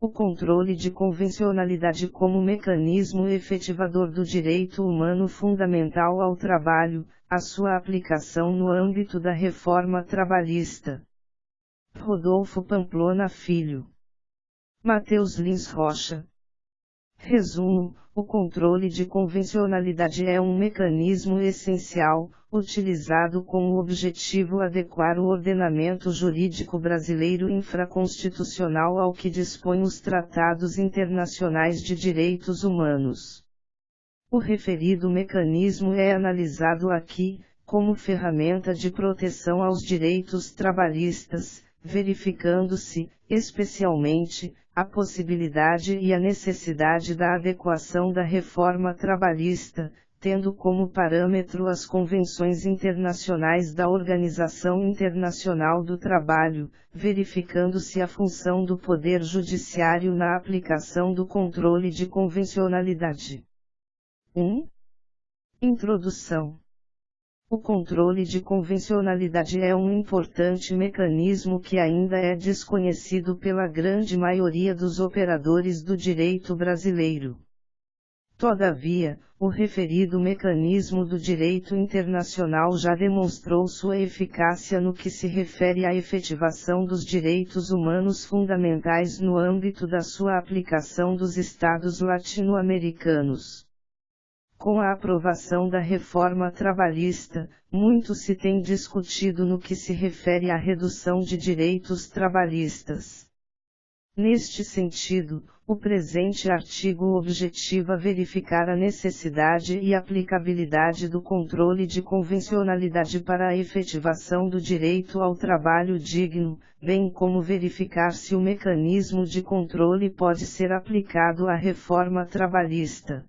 O controle de convencionalidade como mecanismo efetivador do direito humano fundamental ao trabalho, a sua aplicação no âmbito da reforma trabalhista. Rodolfo Pamplona Filho. Matheus Lins Rocha. Resumo: o controle de convencionalidade é um mecanismo essencial, utilizado com o objetivo de adequar o ordenamento jurídico brasileiro infraconstitucional ao que dispõem os tratados internacionais de direitos humanos. O referido mecanismo é analisado aqui, como ferramenta de proteção aos direitos trabalhistas, verificando-se, especialmente, a possibilidade e a necessidade da adequação da reforma trabalhista, tendo como parâmetro as convenções internacionais da Organização Internacional do Trabalho, verificando-se a função do Poder Judiciário na aplicação do controle de convencionalidade. 1. Introdução. O controle de convencionalidade é um importante mecanismo que ainda é desconhecido pela grande maioria dos operadores do direito brasileiro. Todavia, o referido mecanismo do direito internacional já demonstrou sua eficácia no que se refere à efetivação dos direitos humanos fundamentais no âmbito da sua aplicação dos Estados latino-americanos. Com a aprovação da reforma trabalhista, muito se tem discutido no que se refere à redução de direitos trabalhistas. Neste sentido, o presente artigo objetiva verificar a necessidade e aplicabilidade do controle de convencionalidade para a efetivação do direito ao trabalho digno, bem como verificar se o mecanismo de controle pode ser aplicado à reforma trabalhista.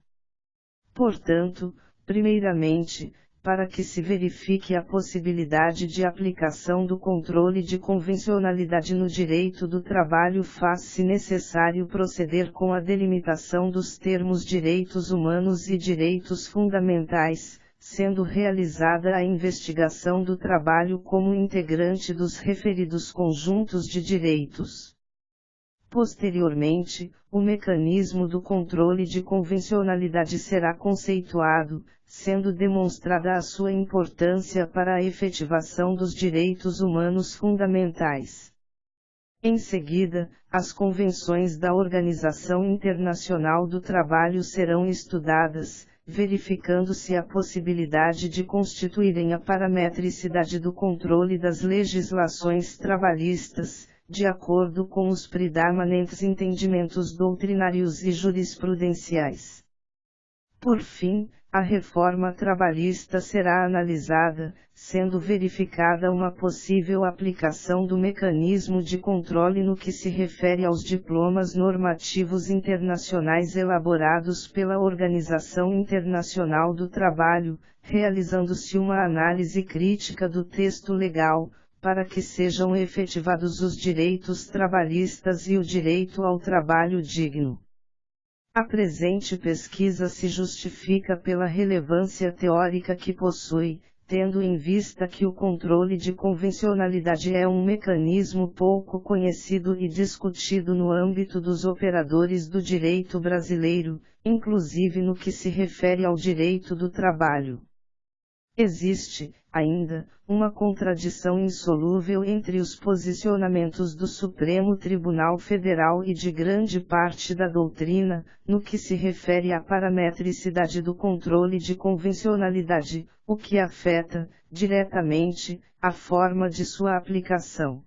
Portanto, primeiramente, para que se verifique a possibilidade de aplicação do controle de convencionalidade no direito do trabalho, faz-se necessário proceder com a delimitação dos termos direitos humanos e direitos fundamentais, sendo realizada a investigação do trabalho como integrante dos referidos conjuntos de direitos. Posteriormente, o mecanismo do controle de convencionalidade será conceituado, sendo demonstrada a sua importância para a efetivação dos direitos humanos fundamentais. Em seguida, as convenções da Organização Internacional do Trabalho serão estudadas, verificando-se a possibilidade de constituírem a parametricidade do controle das legislações trabalhistas, de acordo com os predominantes entendimentos doutrinários e jurisprudenciais. Por fim, a reforma trabalhista será analisada, sendo verificada uma possível aplicação do mecanismo de controle no que se refere aos diplomas normativos internacionais elaborados pela Organização Internacional do Trabalho, realizando-se uma análise crítica do texto legal, para que sejam efetivados os direitos trabalhistas e o direito ao trabalho digno. A presente pesquisa se justifica pela relevância teórica que possui, tendo em vista que o controle de convencionalidade é um mecanismo pouco conhecido e discutido no âmbito dos operadores do direito brasileiro, inclusive no que se refere ao direito do trabalho. Existe, ainda, uma contradição insolúvel entre os posicionamentos do Supremo Tribunal Federal e de grande parte da doutrina, no que se refere à parametricidade do controle de convencionalidade, o que afeta, diretamente, a forma de sua aplicação.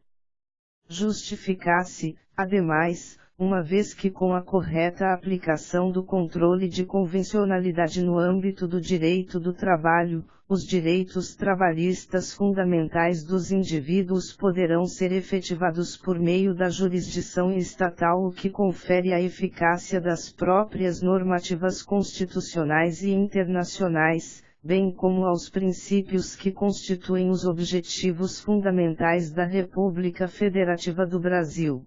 Justifica-se, ademais, uma vez que com a correta aplicação do controle de convencionalidade no âmbito do direito do trabalho, os direitos trabalhistas fundamentais dos indivíduos poderão ser efetivados por meio da jurisdição estatal, o que confere a eficácia das próprias normativas constitucionais e internacionais, bem como aos princípios que constituem os objetivos fundamentais da República Federativa do Brasil.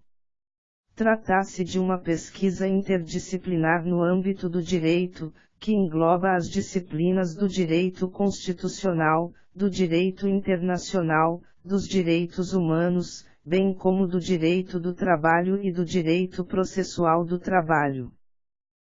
Trata-se de uma pesquisa interdisciplinar no âmbito do direito, que engloba as disciplinas do direito constitucional, do direito internacional, dos direitos humanos, bem como do direito do trabalho e do direito processual do trabalho.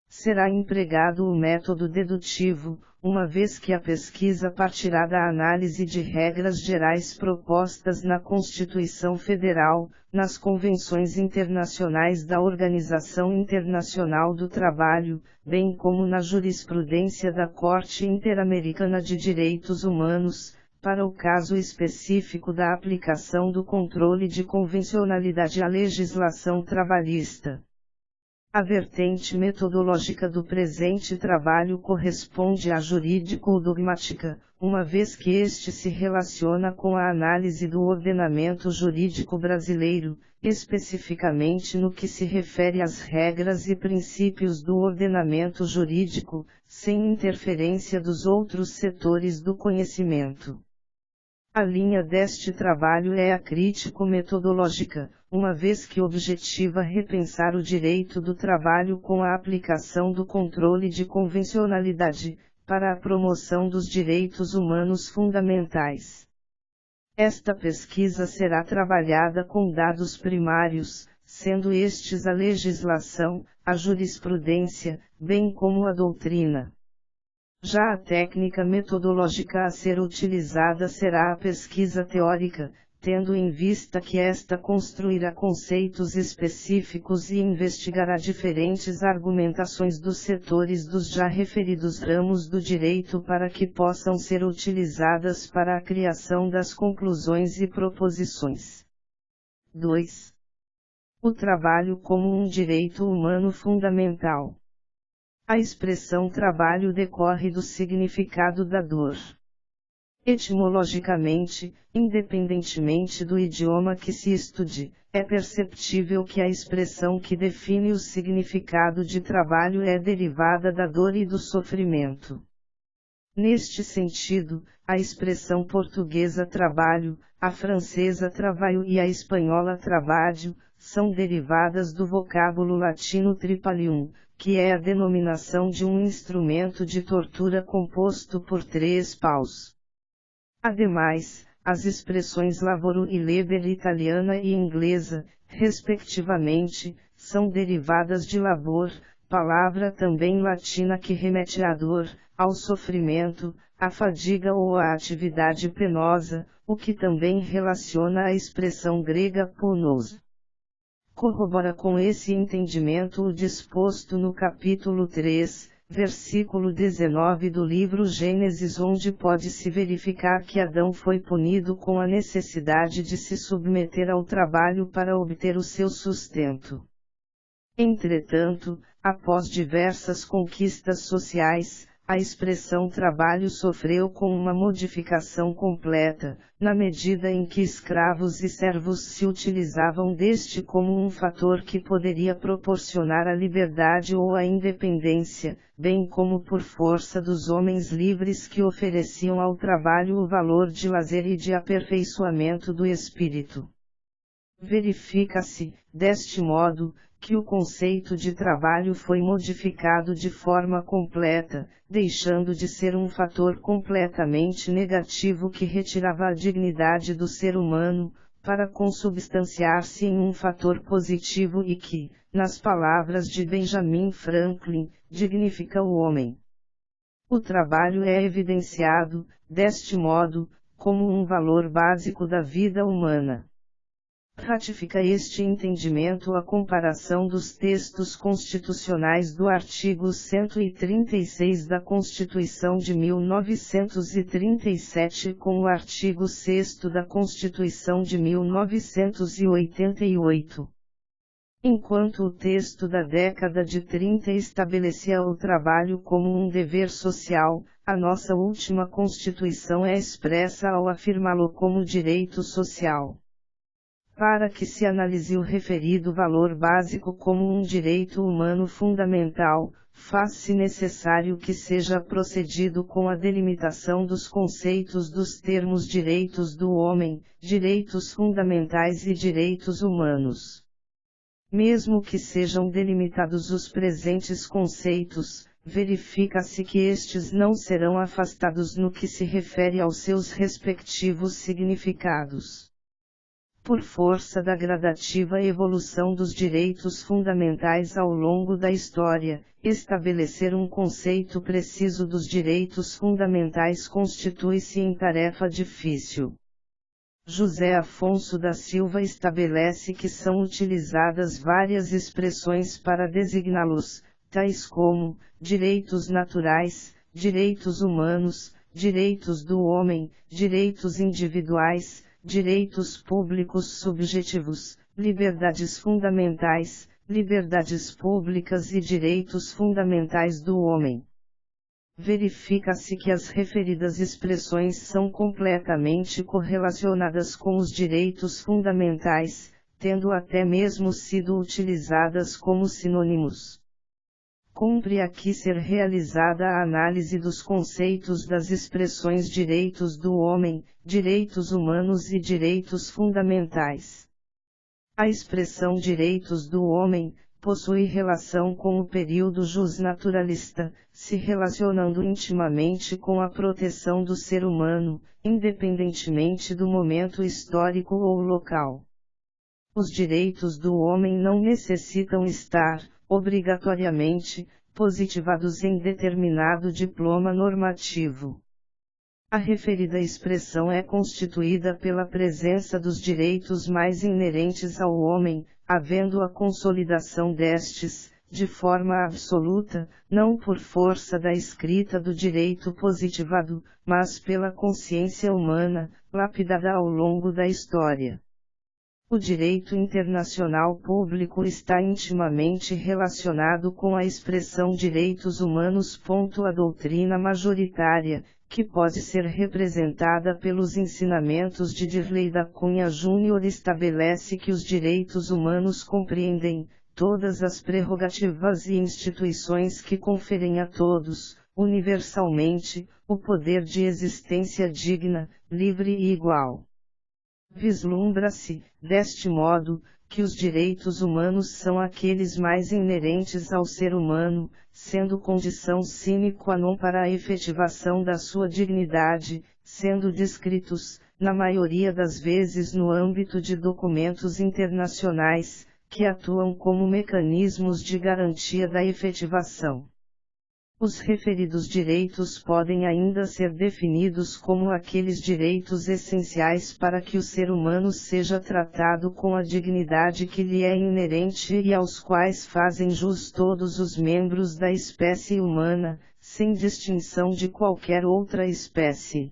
Será empregado o método dedutivo, uma vez que a pesquisa partirá da análise de regras gerais propostas na Constituição Federal, nas convenções internacionais da Organização Internacional do Trabalho, bem como na jurisprudência da Corte Interamericana de Direitos Humanos, para o caso específico da aplicação do controle de convencionalidade à legislação trabalhista. A vertente metodológica do presente trabalho corresponde à jurídico-dogmática, uma vez que este se relaciona com a análise do ordenamento jurídico brasileiro, especificamente no que se refere às regras e princípios do ordenamento jurídico, sem interferência dos outros setores do conhecimento. A linha deste trabalho é a crítico-metodológica, uma vez que objetiva repensar o direito do trabalho com a aplicação do controle de convencionalidade, para a promoção dos direitos humanos fundamentais. Esta pesquisa será trabalhada com dados primários, sendo estes a legislação, a jurisprudência, bem como a doutrina. Já a técnica metodológica a ser utilizada será a pesquisa teórica, tendo em vista que esta construirá conceitos específicos e investigará diferentes argumentações dos setores dos já referidos ramos do direito para que possam ser utilizadas para a criação das conclusões e proposições. 2. O trabalho como um direito humano fundamental. A expressão trabalho decorre do significado da dor. Etimologicamente, independentemente do idioma que se estude, é perceptível que a expressão que define o significado de trabalho é derivada da dor e do sofrimento. Neste sentido, a expressão portuguesa trabalho, a francesa travail e a espanhola trabalho, são derivadas do vocábulo latino tripalium, que é a denominação de um instrumento de tortura composto por 3 paus. Ademais, as expressões lavoro e labor italiana e inglesa, respectivamente, são derivadas de labor, palavra também latina que remete à dor, ao sofrimento, à fadiga ou à atividade penosa, o que também relaciona a expressão grega ponos. Corrobora com esse entendimento o disposto no capítulo 3, versículo 19 do livro Gênesis, onde pode-se verificar que Adão foi punido com a necessidade de se submeter ao trabalho para obter o seu sustento. Entretanto, após diversas conquistas sociais, a expressão trabalho sofreu com uma modificação completa, na medida em que escravos e servos se utilizavam deste como um fator que poderia proporcionar a liberdade ou a independência, bem como por força dos homens livres que ofereciam ao trabalho o valor de lazer e de aperfeiçoamento do espírito. Verifica-se, deste modo, que o conceito de trabalho foi modificado de forma completa, deixando de ser um fator completamente negativo que retirava a dignidade do ser humano, para consubstanciar-se em um fator positivo e que, nas palavras de Benjamin Franklin, dignifica o homem. O trabalho é evidenciado, deste modo, como um valor básico da vida humana. Ratifica este entendimento a comparação dos textos constitucionais do artigo 136 da Constituição de 1937 com o artigo 6º da Constituição de 1988. Enquanto o texto da década de 30 estabelecia o trabalho como um dever social, a nossa última Constituição é expressa ao afirmá-lo como direito social. Para que se analise o referido valor básico como um direito humano fundamental, faz-se necessário que seja procedido com a delimitação dos conceitos dos termos direitos do homem, direitos fundamentais e direitos humanos. Mesmo que sejam delimitados os presentes conceitos, verifica-se que estes não serão afastados no que se refere aos seus respectivos significados. por força da gradativa evolução dos direitos fundamentais ao longo da história, estabelecer um conceito preciso dos direitos fundamentais constitui-se em tarefa difícil. José Afonso da Silva estabelece que são utilizadas várias expressões para designá-los, tais como direitos naturais, direitos humanos, direitos do homem, direitos individuais, direitos públicos subjetivos, liberdades fundamentais, liberdades públicas e direitos fundamentais do homem. Verifica-se que as referidas expressões são completamente correlacionadas com os direitos fundamentais, tendo até mesmo sido utilizadas como sinônimos. Cumpre aqui ser realizada a análise dos conceitos das expressões direitos do homem, direitos humanos e direitos fundamentais. A expressão direitos do homem possui relação com o período jusnaturalista, se relacionando intimamente com a proteção do ser humano, independentemente do momento histórico ou local. Os direitos do homem não necessitam estar, obrigatoriamente, positivados em determinado diploma normativo. A referida expressão é constituída pela presença dos direitos mais inerentes ao homem, havendo a consolidação destes, de forma absoluta, não por força da escrita do direito positivado, mas pela consciência humana, lapidada ao longo da história. O direito internacional público está intimamente relacionado com a expressão direitos humanos. A doutrina majoritária, que pode ser representada pelos ensinamentos de Dirley da Cunha Júnior, estabelece que os direitos humanos compreendem todas as prerrogativas e instituições que conferem a todos, universalmente, o poder de existência digna, livre e igual. Vislumbra-se, deste modo, que os direitos humanos são aqueles mais inerentes ao ser humano, sendo condição sine qua non para a efetivação da sua dignidade, sendo descritos, na maioria das vezes no âmbito de documentos internacionais, que atuam como mecanismos de garantia da efetivação. Os referidos direitos podem ainda ser definidos como aqueles direitos essenciais para que o ser humano seja tratado com a dignidade que lhe é inerente e aos quais fazem jus todos os membros da espécie humana, sem distinção de qualquer outra espécie.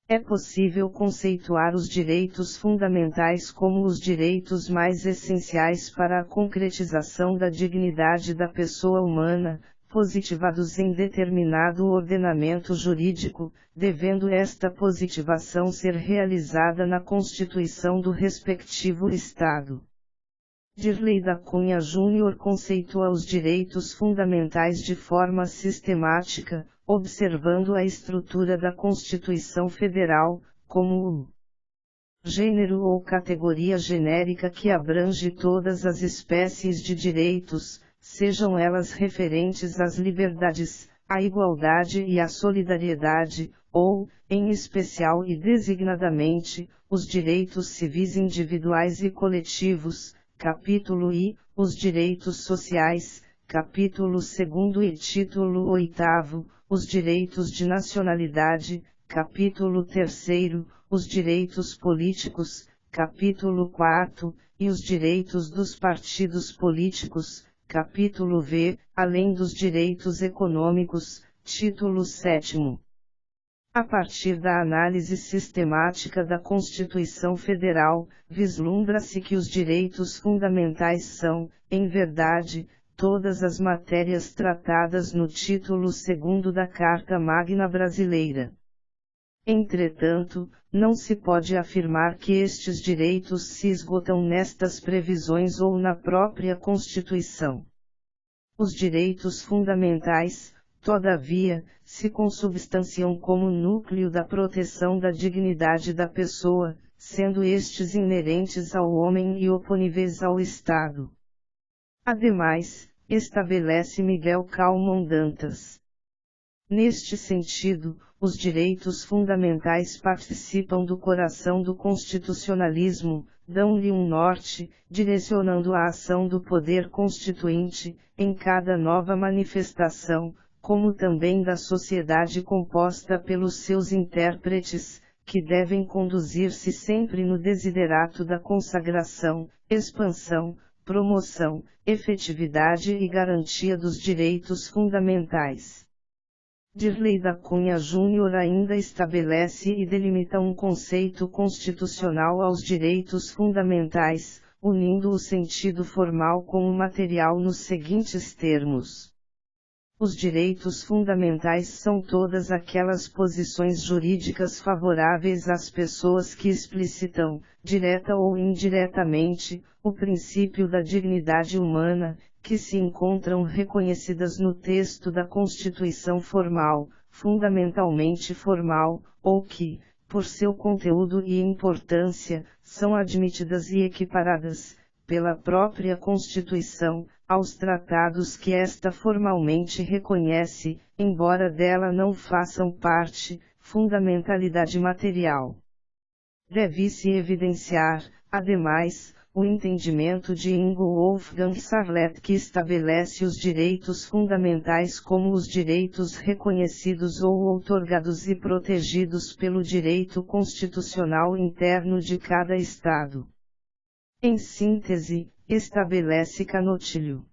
É possível conceituar os direitos fundamentais como os direitos mais essenciais para a concretização da dignidade da pessoa humana, positivados em determinado ordenamento jurídico, devendo esta positivação ser realizada na Constituição do respectivo Estado. Dirley da Cunha Júnior conceitua os direitos fundamentais de forma sistemática, observando a estrutura da Constituição Federal, como o gênero ou categoria genérica que abrange todas as espécies de direitos, sejam elas referentes às liberdades, à igualdade e à solidariedade, ou, em especial e designadamente, os direitos civis individuais e coletivos, capítulo I, os direitos sociais, capítulo 2 e título 8, os direitos de nacionalidade, capítulo 3, os direitos políticos, capítulo 4, e os direitos dos partidos políticos, capítulo V, além dos direitos econômicos, título 7. A partir da análise sistemática da Constituição Federal, vislumbra-se que os direitos fundamentais são, em verdade, todas as matérias tratadas no título 2 da Carta Magna Brasileira. Entretanto, não se pode afirmar que estes direitos se esgotam nestas previsões ou na própria Constituição. Os direitos fundamentais, todavia, se consubstanciam como núcleo da proteção da dignidade da pessoa, sendo estes inerentes ao homem e oponíveis ao Estado. Ademais, estabelece Miguel Calmon Dantas. Neste sentido, os direitos fundamentais participam do coração do constitucionalismo, dão-lhe um norte, direcionando a ação do poder constituinte, em cada nova manifestação, como também da sociedade composta pelos seus intérpretes, que devem conduzir-se sempre no desiderato da consagração, expansão, promoção, efetividade e garantia dos direitos fundamentais. Dirley da Cunha Júnior ainda estabelece e delimita um conceito constitucional aos direitos fundamentais, unindo o sentido formal com o material nos seguintes termos. Os direitos fundamentais são todas aquelas posições jurídicas favoráveis às pessoas que explicitam, direta ou indiretamente, o princípio da dignidade humana, que se encontram reconhecidas no texto da Constituição formal, fundamentalmente formal, ou que, por seu conteúdo e importância, são admitidas e equiparadas, pela própria Constituição, aos tratados que esta formalmente reconhece, embora dela não façam parte, fundamentalidade material. Deve-se evidenciar, ademais, o entendimento de Ingo Wolfgang Sarlet que estabelece os direitos fundamentais como os direitos reconhecidos ou outorgados e protegidos pelo direito constitucional interno de cada Estado. Em síntese, estabelece Canotilho.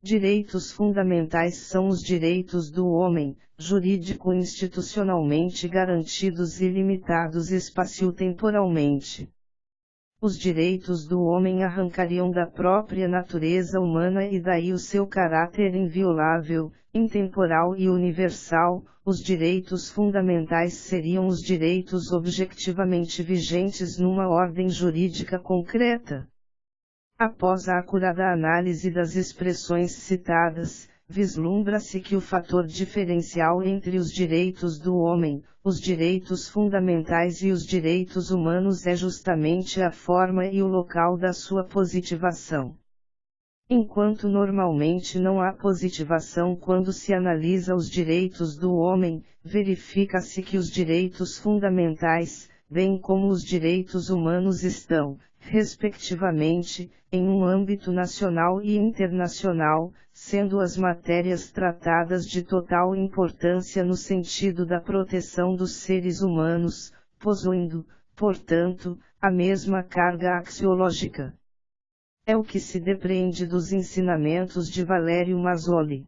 Direitos fundamentais são os direitos do homem, jurídico-institucionalmente garantidos e limitados espacio-temporalmente. Os direitos do homem arrancariam da própria natureza humana e daí o seu caráter inviolável, intemporal e universal. Os direitos fundamentais seriam os direitos objetivamente vigentes numa ordem jurídica concreta. Após a acurada análise das expressões citadas, vislumbra-se que o fator diferencial entre os direitos do homem, os direitos fundamentais e os direitos humanos é justamente a forma e o local da sua positivação. Enquanto normalmente não há positivação quando se analisa os direitos do homem, verifica-se que os direitos fundamentais, bem como os direitos humanos estão, respectivamente, em um âmbito nacional e internacional, sendo as matérias tratadas de total importância no sentido da proteção dos seres humanos, possuindo, portanto, a mesma carga axiológica. É o que se depreende dos ensinamentos de Valério Mazzoli.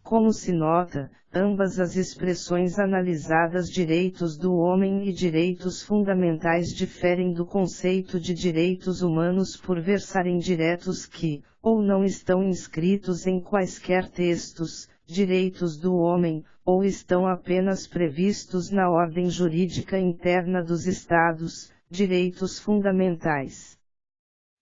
Como se nota, ambas as expressões analisadas direitos do homem e direitos fundamentais diferem do conceito de direitos humanos por versarem diretos que, ou não estão inscritos em quaisquer textos, direitos do homem, ou estão apenas previstos na ordem jurídica interna dos Estados, direitos fundamentais.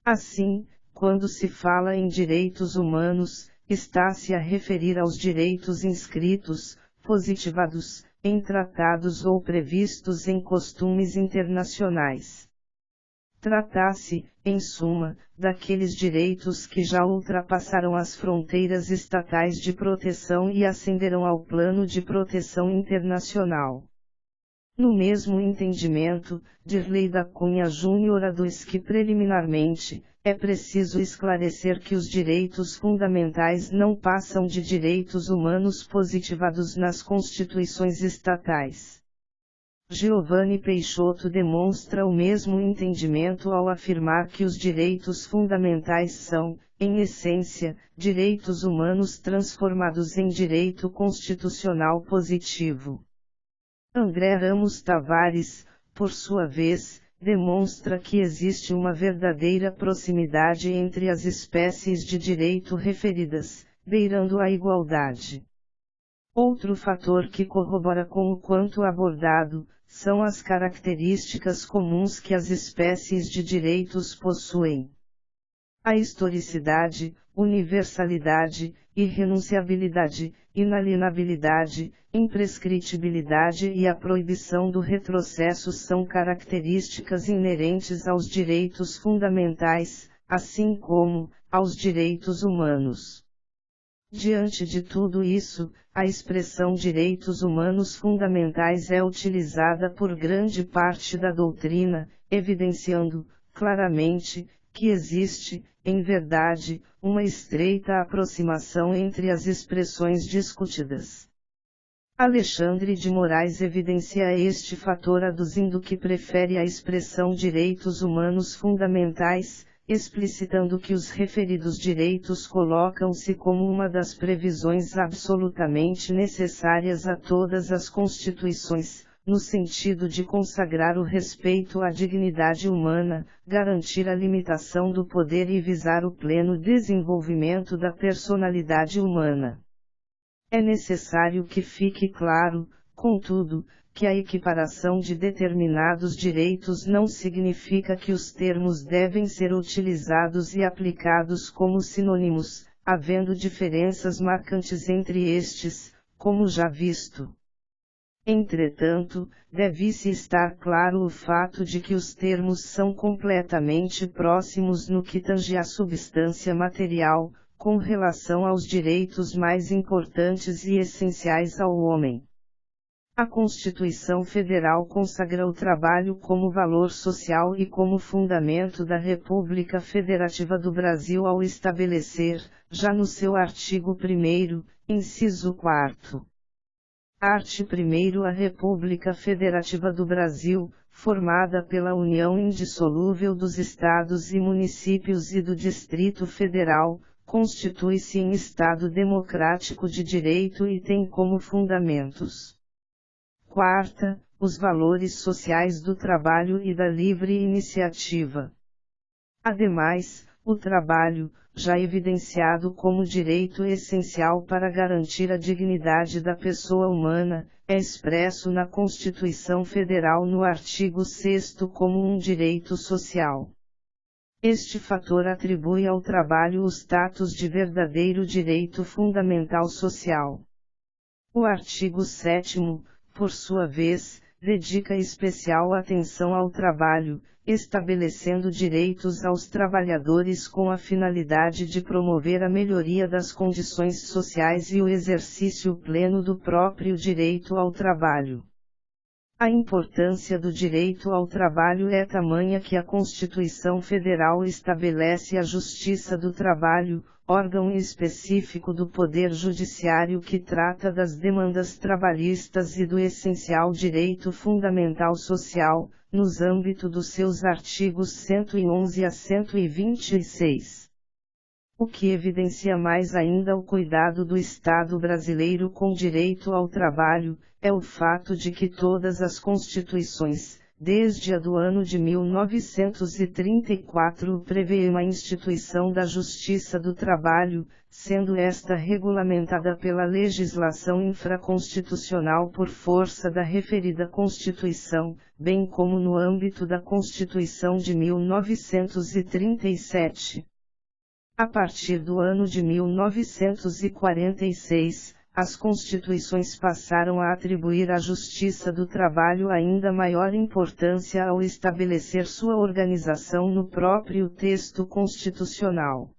Assim, quando se fala em direitos humanos, está-se a referir aos direitos inscritos, positivados, em tratados ou previstos em costumes internacionais. Trata-se, em suma, daqueles direitos que já ultrapassaram as fronteiras estatais de proteção e ascenderam ao plano de proteção internacional. No mesmo entendimento, Dirley da Cunha Júnior aduz que preliminarmente, é preciso esclarecer que os direitos fundamentais não passam de direitos humanos positivados nas constituições estatais. Giovanni Peixoto demonstra o mesmo entendimento ao afirmar que os direitos fundamentais são, em essência, direitos humanos transformados em direito constitucional positivo. André Ramos Tavares, por sua vez, demonstra que existe uma verdadeira proximidade entre as espécies de direito referidas, beirando a igualdade. Outro fator que corrobora com o quanto abordado, são as características comuns que as espécies de direitos possuem. A historicidade, universalidade, irrenunciabilidade, inalienabilidade, imprescritibilidade e a proibição do retrocesso são características inerentes aos direitos fundamentais, assim como aos direitos humanos. Diante de tudo isso, a expressão direitos humanos fundamentais é utilizada por grande parte da doutrina, evidenciando, claramente, que existe, em verdade, uma estreita aproximação entre as expressões discutidas. Alexandre de Moraes evidencia este fator aduzindo que prefere a expressão direitos humanos fundamentais, explicitando que os referidos direitos colocam-se como uma das previsões absolutamente necessárias a todas as constituições, no sentido de consagrar o respeito à dignidade humana, garantir a limitação do poder e visar o pleno desenvolvimento da personalidade humana. É necessário que fique claro, contudo, que a equiparação de determinados direitos não significa que os termos devem ser utilizados e aplicados como sinônimos, havendo diferenças marcantes entre estes, como já visto. Entretanto, deve-se estar claro o fato de que os termos são completamente próximos no que tange à substância material, com relação aos direitos mais importantes e essenciais ao homem. A Constituição Federal consagra o trabalho como valor social e como fundamento da República Federativa do Brasil ao estabelecer, já no seu artigo 1º, inciso 4º. Art. 1º A República Federativa do Brasil, formada pela união indissolúvel dos Estados e municípios e do Distrito Federal, constitui-se em Estado democrático de direito e tem como fundamentos: 4ª, os valores sociais do trabalho e da livre iniciativa. Ademais, o trabalho, já evidenciado como direito essencial para garantir a dignidade da pessoa humana, é expresso na Constituição Federal no artigo 6º como um direito social. Este fator atribui ao trabalho o status de verdadeiro direito fundamental social. O artigo 7º, por sua vez, dedica especial atenção ao trabalho, estabelecendo direitos aos trabalhadores com a finalidade de promover a melhoria das condições sociais e o exercício pleno do próprio direito ao trabalho. A importância do direito ao trabalho é tamanha que a Constituição Federal estabelece a Justiça do Trabalho, órgão específico do Poder Judiciário que trata das demandas trabalhistas e do essencial direito fundamental social, nos âmbitos dos seus artigos 111 a 126. O que evidencia mais ainda o cuidado do Estado brasileiro com direito ao trabalho, é o fato de que todas as constituições, desde a do ano de 1934, prevêem a instituição da Justiça do Trabalho, sendo esta regulamentada pela legislação infraconstitucional por força da referida Constituição, bem como no âmbito da Constituição de 1937. A partir do ano de 1946, as constituições passaram a atribuir à Justiça do Trabalho ainda maior importância ao estabelecer sua organização no próprio texto constitucional.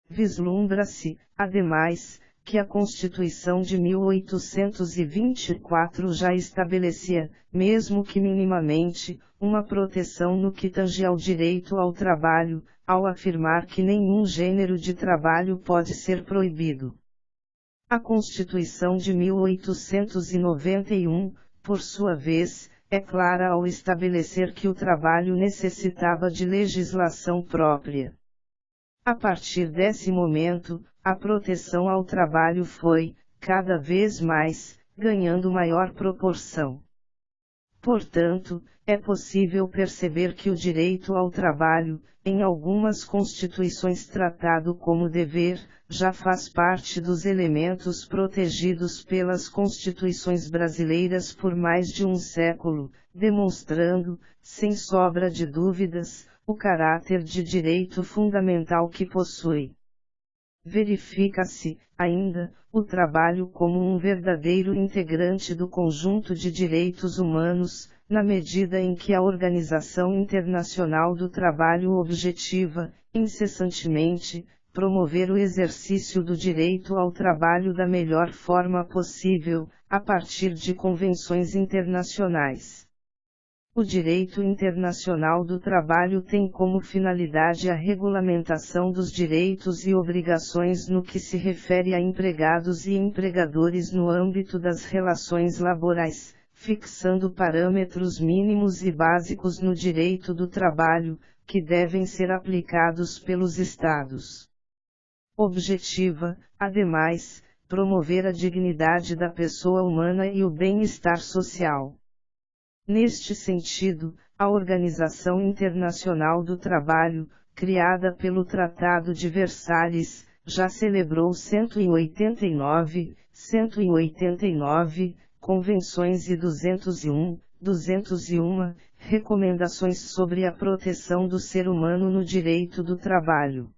Vislumbra-se, ademais, que a Constituição de 1824 já estabelecia, mesmo que minimamente, uma proteção no que tange ao direito ao trabalho, ao afirmar que nenhum gênero de trabalho pode ser proibido. A Constituição de 1891, por sua vez, é clara ao estabelecer que o trabalho necessitava de legislação própria. A partir desse momento, a proteção ao trabalho foi, cada vez mais, ganhando maior proporção. Portanto, é possível perceber que o direito ao trabalho, em algumas constituições tratado como dever, já faz parte dos elementos protegidos pelas constituições brasileiras por mais de um século, demonstrando, sem sombra de dúvidas, o caráter de direito fundamental que possui. Verifica-se, ainda, o trabalho como um verdadeiro integrante do conjunto de direitos humanos, na medida em que a Organização Internacional do Trabalho objetiva, incessantemente, promover o exercício do direito ao trabalho da melhor forma possível, a partir de convenções internacionais. O direito internacional do trabalho tem como finalidade a regulamentação dos direitos e obrigações no que se refere a empregados e empregadores no âmbito das relações laborais, fixando parâmetros mínimos e básicos no direito do trabalho, que devem ser aplicados pelos Estados. Objetiva, ademais, promover a dignidade da pessoa humana e o bem-estar social. Neste sentido, a Organização Internacional do Trabalho, criada pelo Tratado de Versalhes, já celebrou 189 convenções e 201 recomendações sobre a proteção do ser humano no direito do trabalho.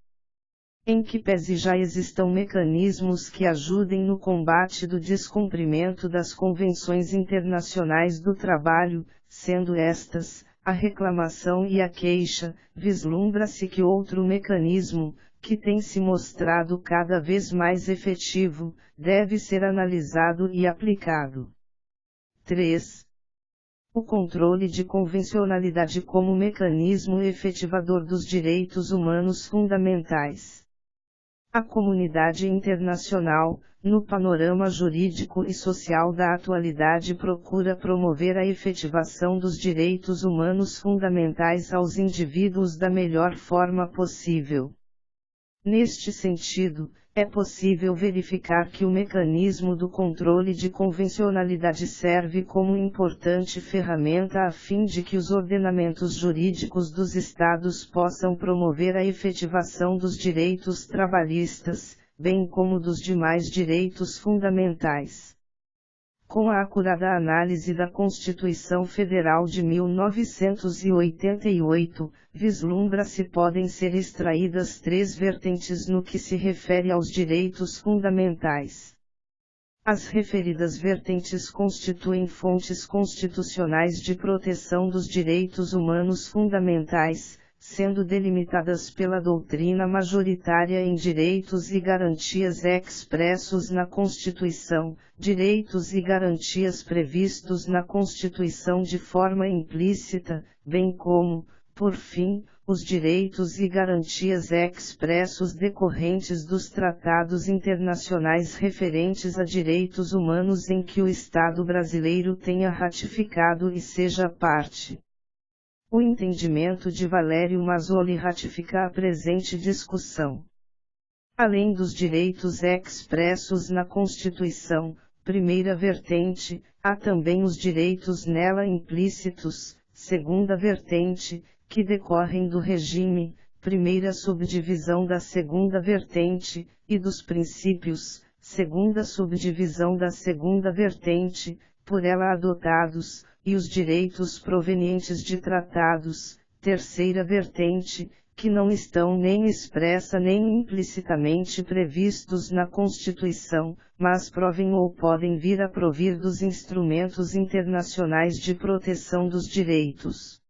Em que pese já existam mecanismos que ajudem no combate do descumprimento das convenções internacionais do trabalho, sendo estas, a reclamação e a queixa, vislumbra-se que outro mecanismo, que tem se mostrado cada vez mais efetivo, deve ser analisado e aplicado. 3. O controle de convencionalidade como mecanismo efetivador dos direitos humanos fundamentais. A comunidade internacional, no panorama jurídico e social da atualidade, procura promover a efetivação dos direitos humanos fundamentais aos indivíduos da melhor forma possível. Neste sentido, é possível verificar que o mecanismo do controle de convencionalidade serve como importante ferramenta a fim de que os ordenamentos jurídicos dos Estados possam promover a efetivação dos direitos trabalhistas, bem como dos demais direitos fundamentais. Com a acurada análise da Constituição Federal de 1988, vislumbra-se podem ser extraídas 3 vertentes no que se refere aos direitos fundamentais. As referidas vertentes constituem fontes constitucionais de proteção dos direitos humanos fundamentais, sendo delimitadas pela doutrina majoritária em direitos e garantias expressos na Constituição, direitos e garantias previstos na Constituição de forma implícita, bem como, por fim, os direitos e garantias expressos decorrentes dos tratados internacionais referentes a direitos humanos em que o Estado brasileiro tenha ratificado e seja parte. O entendimento de Valério Mazzoli ratifica a presente discussão. Além dos direitos expressos na Constituição, primeira vertente, há também os direitos nela implícitos, segunda vertente, que decorrem do regime, primeira subdivisão da segunda vertente, e dos princípios, segunda subdivisão da segunda vertente, por ela adotados, e os direitos provenientes de tratados, terceira vertente, que não estão nem expressa nem implicitamente previstos na Constituição, mas provêm ou podem vir a provir dos instrumentos internacionais de proteção dos direitos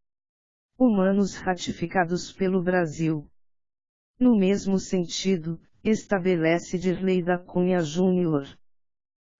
humanos ratificados pelo Brasil. No mesmo sentido, estabelece Dirley da Cunha Júnior.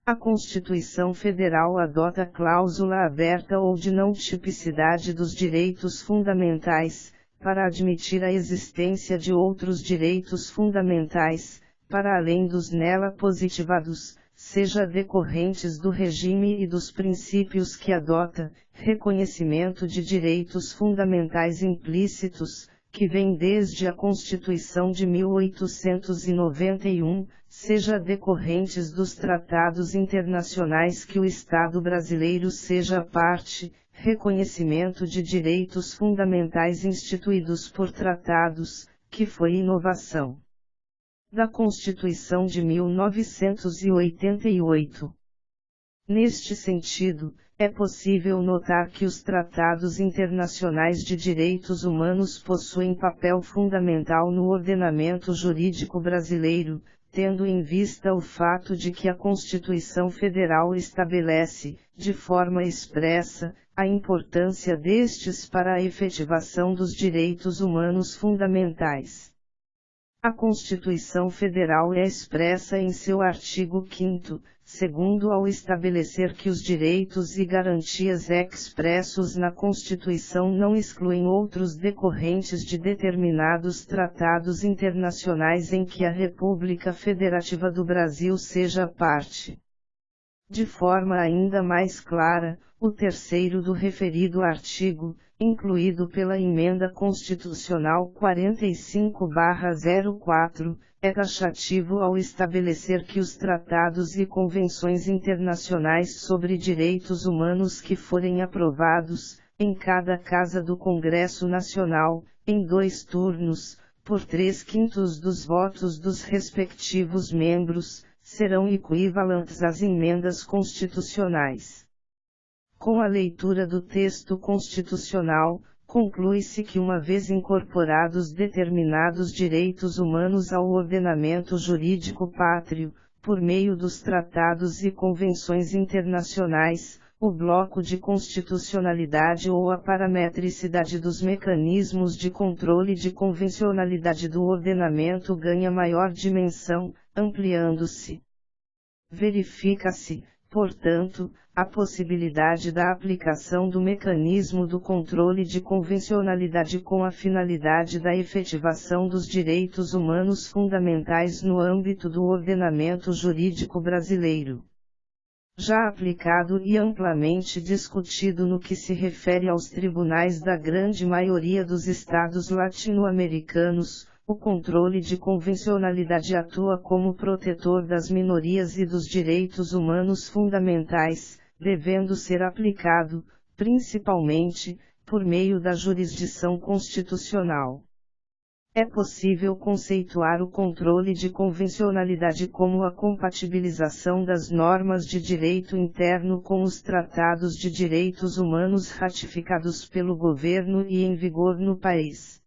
A Constituição Federal adota cláusula aberta ou de não tipicidade dos direitos fundamentais, para admitir a existência de outros direitos fundamentais, para além dos nela positivados, seja decorrentes do regime e dos princípios que adota, reconhecimento de direitos fundamentais implícitos, que vem desde a Constituição de 1891, seja decorrentes dos tratados internacionais que o Estado brasileiro seja parte, reconhecimento de direitos fundamentais instituídos por tratados, que foi inovação da Constituição de 1988. Neste sentido, é possível notar que os tratados internacionais de direitos humanos possuem papel fundamental no ordenamento jurídico brasileiro, tendo em vista o fato de que a Constituição Federal estabelece, de forma expressa, a importância destes para a efetivação dos direitos humanos fundamentais. A Constituição Federal é expressa em seu artigo 5º, segundo ao estabelecer que os direitos e garantias expressos na Constituição não excluem outros decorrentes de determinados tratados internacionais em que a República Federativa do Brasil seja parte. De forma ainda mais clara, o terceiro do referido artigo, incluído pela Emenda Constitucional 45/04, é taxativo ao estabelecer que os tratados e convenções internacionais sobre direitos humanos que forem aprovados, em cada Casa do Congresso Nacional, em 2 turnos, por 3/5 dos votos dos respectivos membros, serão equivalentes às emendas constitucionais. Com a leitura do texto constitucional, conclui-se que uma vez incorporados determinados direitos humanos ao ordenamento jurídico pátrio, por meio dos tratados e convenções internacionais, o bloco de constitucionalidade ou a parametricidade dos mecanismos de controle de convencionalidade do ordenamento ganha maior dimensão, ampliando-se. Verifica-se, portanto, a possibilidade da aplicação do mecanismo do controle de convencionalidade com a finalidade da efetivação dos direitos humanos fundamentais no âmbito do ordenamento jurídico brasileiro. Já aplicado e amplamente discutido no que se refere aos tribunais da grande maioria dos estados latino-americanos, o controle de convencionalidade atua como protetor das minorias e dos direitos humanos fundamentais, devendo ser aplicado, principalmente, por meio da jurisdição constitucional. É possível conceituar o controle de convencionalidade como a compatibilização das normas de direito interno com os tratados de direitos humanos ratificados pelo governo e em vigor no país.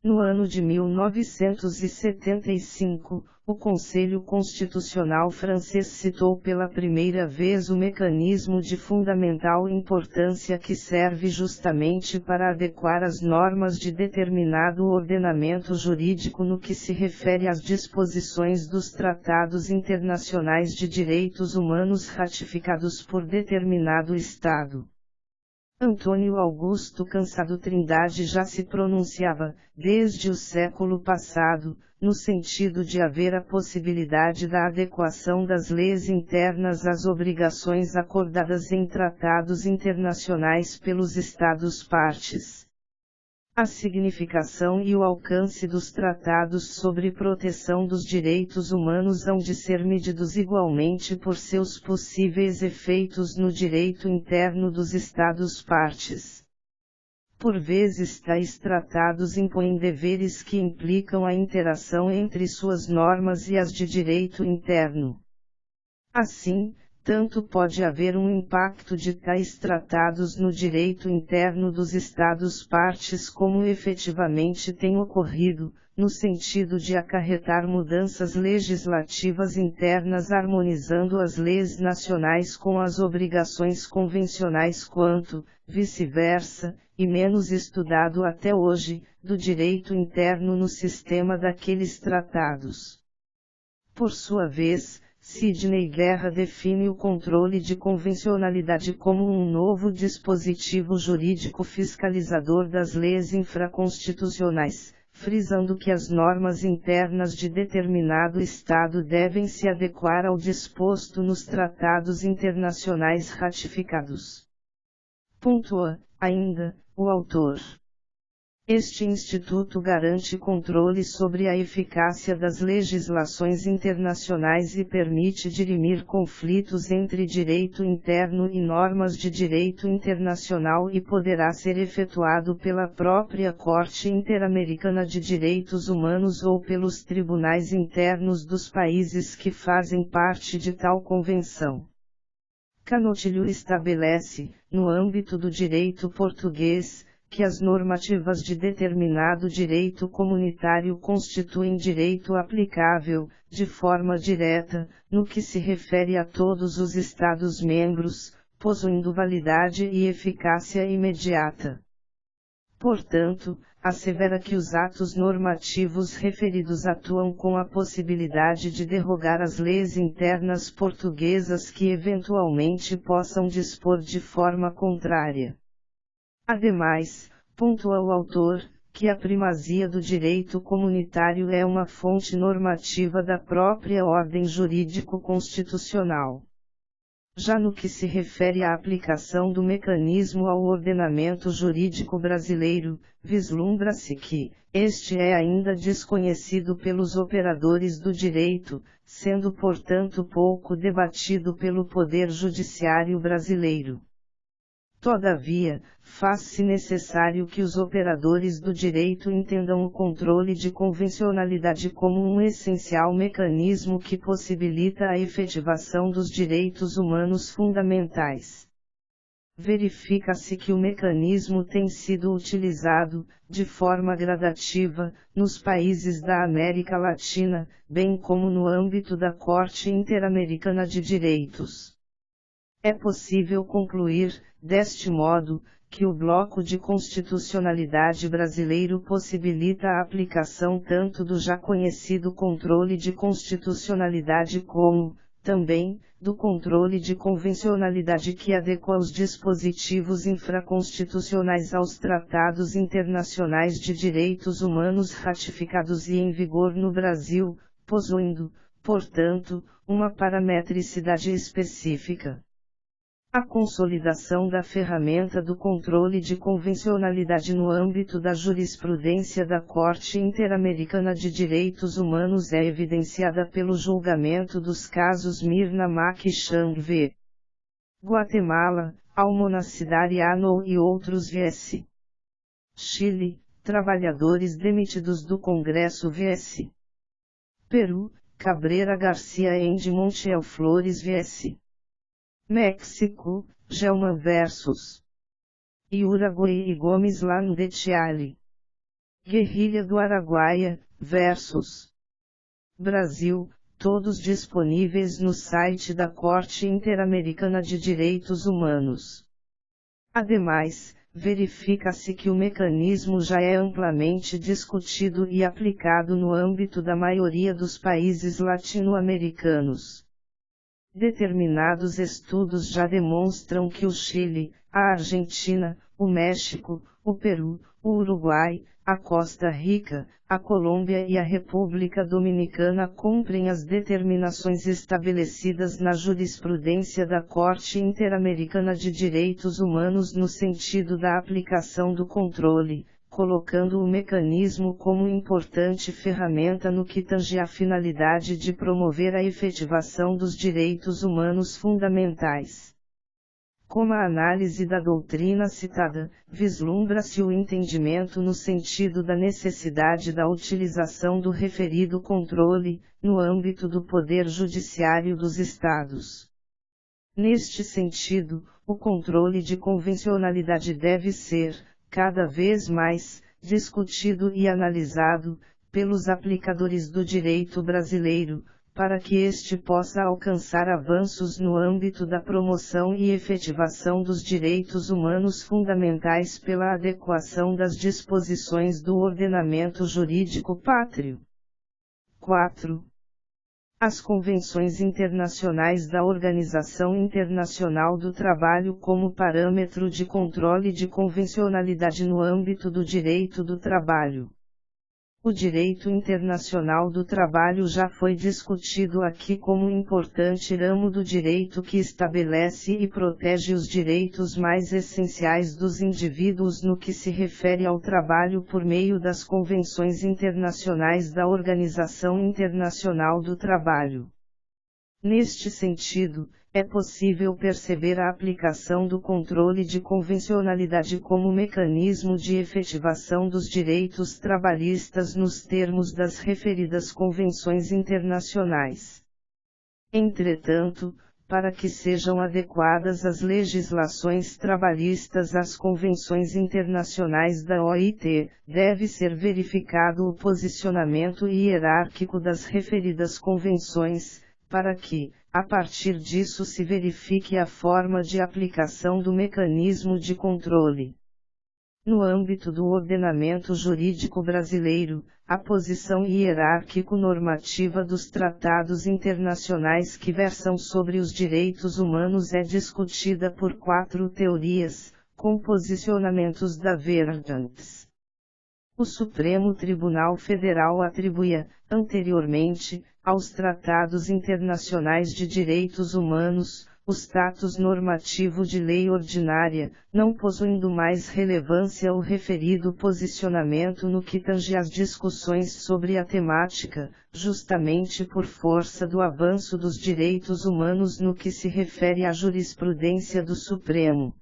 No ano de 1975, o Conselho Constitucional francês citou pela primeira vez o mecanismo de fundamental importância que serve justamente para adequar as normas de determinado ordenamento jurídico no que se refere às disposições dos tratados internacionais de direitos humanos ratificados por determinado Estado. Antônio Augusto Cansado Trindade já se pronunciava, desde o século passado, no sentido de haver a possibilidade da adequação das leis internas às obrigações acordadas em tratados internacionais pelos Estados-partes. A significação e o alcance dos tratados sobre proteção dos direitos humanos hão de ser medidos igualmente por seus possíveis efeitos no direito interno dos Estados-partes. Por vezes tais tratados impõem deveres que implicam a interação entre suas normas e as de direito interno. Assim, tanto pode haver um impacto de tais tratados no direito interno dos Estados-partes como efetivamente tem ocorrido, no sentido de acarretar mudanças legislativas internas harmonizando as leis nacionais com as obrigações convencionais quanto, vice-versa, e menos estudado até hoje, do direito interno no sistema daqueles tratados. Por sua vez, Sidney Guerra define o controle de convencionalidade como um novo dispositivo jurídico fiscalizador das leis infraconstitucionais, frisando que as normas internas de determinado Estado devem se adequar ao disposto nos tratados internacionais ratificados. Pontua, ainda, o autor. Este instituto garante controle sobre a eficácia das legislações internacionais e permite dirimir conflitos entre direito interno e normas de direito internacional e poderá ser efetuado pela própria Corte Interamericana de Direitos Humanos ou pelos tribunais internos dos países que fazem parte de tal convenção. Canotilho estabelece, no âmbito do direito português, que as normativas de determinado direito comunitário constituem direito aplicável, de forma direta, no que se refere a todos os Estados-membros, possuindo validade e eficácia imediata. Portanto, assevera que os atos normativos referidos atuam com a possibilidade de derrogar as leis internas portuguesas que eventualmente possam dispor de forma contrária. Ademais, pontua o autor, que a primazia do direito comunitário é uma fonte normativa da própria ordem jurídico-constitucional. Já no que se refere à aplicação do mecanismo ao ordenamento jurídico brasileiro, vislumbra-se que este é ainda desconhecido pelos operadores do direito, sendo portanto pouco debatido pelo Poder Judiciário brasileiro. Todavia, faz-se necessário que os operadores do direito entendam o controle de convencionalidade como um essencial mecanismo que possibilita a efetivação dos direitos humanos fundamentais. Verifica-se que o mecanismo tem sido utilizado, de forma gradativa, nos países da América Latina, bem como no âmbito da Corte Interamericana de Direitos. É possível concluir, deste modo, que o bloco de constitucionalidade brasileiro possibilita a aplicação tanto do já conhecido controle de constitucionalidade como, também, do controle de convencionalidade que adequa os dispositivos infraconstitucionais aos tratados internacionais de direitos humanos ratificados e em vigor no Brasil, possuindo, portanto, uma parametricidade específica. A consolidação da ferramenta do controle de convencionalidade no âmbito da jurisprudência da Corte Interamericana de Direitos Humanos é evidenciada pelo julgamento dos casos Mirna Mac e Chang v. Guatemala, Almonacidade Ano e outros vs. Chile, trabalhadores demitidos do Congresso vs. Peru, Cabrera Garcia de Montiel Flores vs. México, Gelman vs. Uruguai e Gomes Landetiali. Guerrilha do Araguaia, vs. Brasil, todos disponíveis no site da Corte Interamericana de Direitos Humanos. Ademais, verifica-se que o mecanismo já é amplamente discutido e aplicado no âmbito da maioria dos países latino-americanos. Determinados estudos já demonstram que o Chile, a Argentina, o México, o Peru, o Uruguai, a Costa Rica, a Colômbia e a República Dominicana cumprem as determinações estabelecidas na jurisprudência da Corte Interamericana de Direitos Humanos no sentido da aplicação do controle, colocando o mecanismo como importante ferramenta no que tange à finalidade de promover a efetivação dos direitos humanos fundamentais. Como a análise da doutrina citada, vislumbra-se o entendimento no sentido da necessidade da utilização do referido controle, no âmbito do Poder Judiciário dos Estados. Neste sentido, o controle de convencionalidade deve ser, cada vez mais, discutido e analisado, pelos aplicadores do direito brasileiro, para que este possa alcançar avanços no âmbito da promoção e efetivação dos direitos humanos fundamentais pela adequação das disposições do ordenamento jurídico pátrio. 4. As convenções internacionais da Organização Internacional do Trabalho como parâmetro de controle de convencionalidade no âmbito do direito do trabalho. O direito internacional do trabalho já foi discutido aqui como importante ramo do direito que estabelece e protege os direitos mais essenciais dos indivíduos no que se refere ao trabalho por meio das convenções internacionais da Organização Internacional do Trabalho. Neste sentido, é possível perceber a aplicação do controle de convencionalidade como mecanismo de efetivação dos direitos trabalhistas nos termos das referidas convenções internacionais. Entretanto, para que sejam adequadas as legislações trabalhistas às convenções internacionais da OIT, deve ser verificado o posicionamento hierárquico das referidas convenções, para que, a partir disso se verifique a forma de aplicação do mecanismo de controle. No âmbito do ordenamento jurídico brasileiro, a posição hierárquico-normativa dos tratados internacionais que versam sobre os direitos humanos é discutida por 4 teorias, com posicionamentos divergentes. O Supremo Tribunal Federal atribuía, anteriormente, aos tratados internacionais de direitos humanos, o status normativo de lei ordinária, não possuindo mais relevância o referido posicionamento no que tange às discussões sobre a temática, justamente por força do avanço dos direitos humanos no que se refere à jurisprudência do Supremo.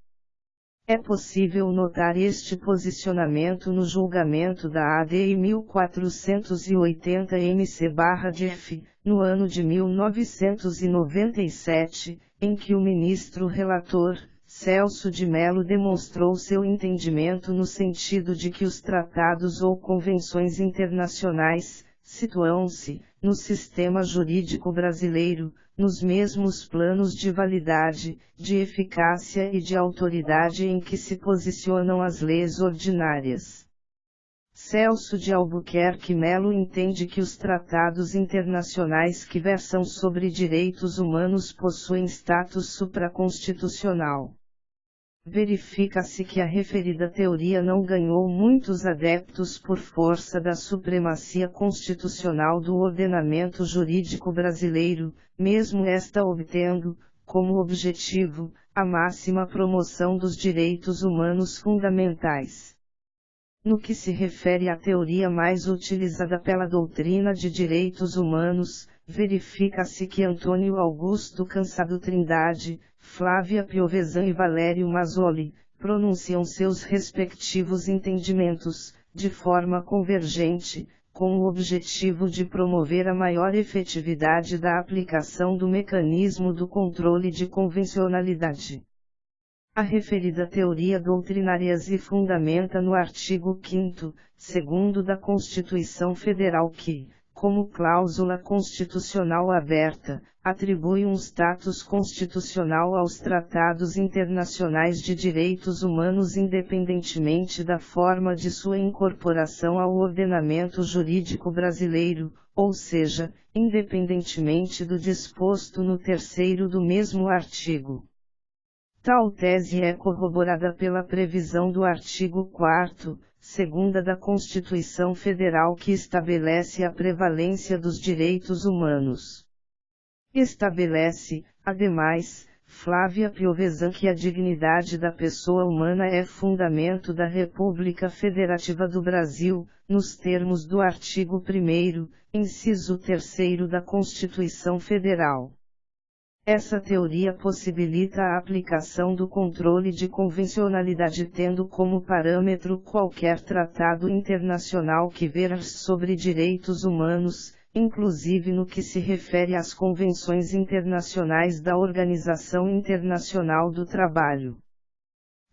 É possível notar este posicionamento no julgamento da ADI 1480-MC/DF, no ano de 1997, em que o ministro relator, Celso de Mello, demonstrou seu entendimento no sentido de que os tratados ou convenções internacionais situam-se, no sistema jurídico brasileiro, nos mesmos planos de validade, de eficácia e de autoridade em que se posicionam as leis ordinárias. Celso de Albuquerque Melo entende que os tratados internacionais que versam sobre direitos humanos possuem status supraconstitucional. Verifica-se que a referida teoria não ganhou muitos adeptos por força da supremacia constitucional do ordenamento jurídico brasileiro, mesmo esta obtendo, como objetivo, a máxima promoção dos direitos humanos fundamentais. No que se refere à teoria mais utilizada pela doutrina de direitos humanos, verifica-se que Antônio Augusto Cansado Trindade, Flávia Piovesan e Valério Mazzoli, pronunciam seus respectivos entendimentos, de forma convergente, com o objetivo de promover a maior efetividade da aplicação do mecanismo do controle de convencionalidade. A referida teoria doutrinária se fundamenta no artigo 5º, 2º da Constituição Federal que, como cláusula constitucional aberta, atribui um status constitucional aos tratados internacionais de direitos humanos independentemente da forma de sua incorporação ao ordenamento jurídico brasileiro, ou seja, independentemente do disposto no 3º do mesmo artigo. Tal tese é corroborada pela previsão do artigo 4º, 2ª da Constituição Federal que estabelece a prevalência dos direitos humanos. Estabelece, ademais, Flávia Piovesan que a dignidade da pessoa humana é fundamento da República Federativa do Brasil, nos termos do artigo 1º, inciso 3º da Constituição Federal. Essa teoria possibilita a aplicação do controle de convencionalidade tendo como parâmetro qualquer tratado internacional que versa sobre direitos humanos, inclusive no que se refere às convenções internacionais da Organização Internacional do Trabalho.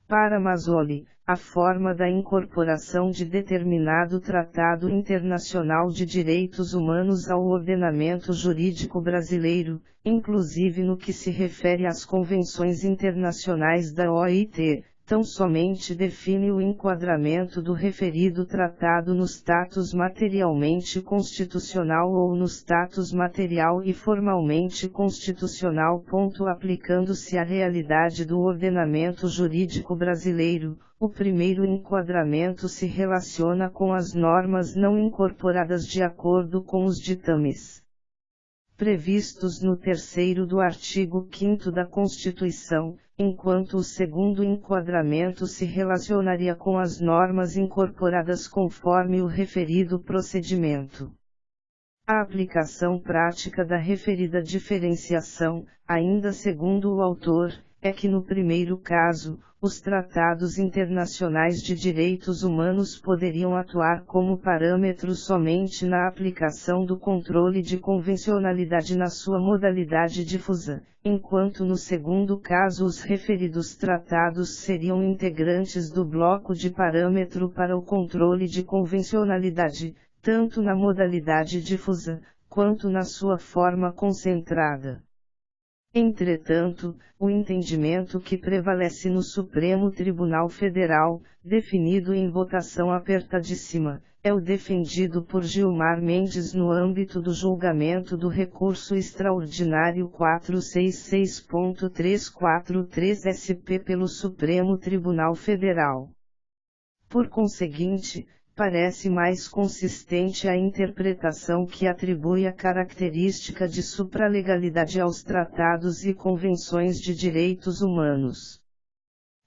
Para Mazzoli, a forma da incorporação de determinado tratado internacional de direitos humanos ao ordenamento jurídico brasileiro, inclusive no que se refere às convenções internacionais da OIT, tão somente define o enquadramento do referido tratado no status materialmente constitucional ou no status material e formalmente constitucional. Aplicando-se à realidade do ordenamento jurídico brasileiro, o primeiro enquadramento se relaciona com as normas não incorporadas de acordo com os ditames previstos no 3º do artigo 5º da Constituição, enquanto o segundo enquadramento se relacionaria com as normas incorporadas conforme o referido procedimento. A aplicação prática da referida diferenciação, ainda segundo o autor, é que no primeiro caso, os tratados internacionais de direitos humanos poderiam atuar como parâmetro somente na aplicação do controle de convencionalidade na sua modalidade difusa, enquanto no segundo caso os referidos tratados seriam integrantes do bloco de parâmetro para o controle de convencionalidade, tanto na modalidade difusa, quanto na sua forma concentrada. Entretanto, o entendimento que prevalece no Supremo Tribunal Federal, definido em votação apertadíssima, é o defendido por Gilmar Mendes no âmbito do julgamento do recurso extraordinário 466.343 SP pelo Supremo Tribunal Federal. Por conseguinte, parece mais consistente a interpretação que atribui a característica de supralegalidade aos tratados e convenções de direitos humanos.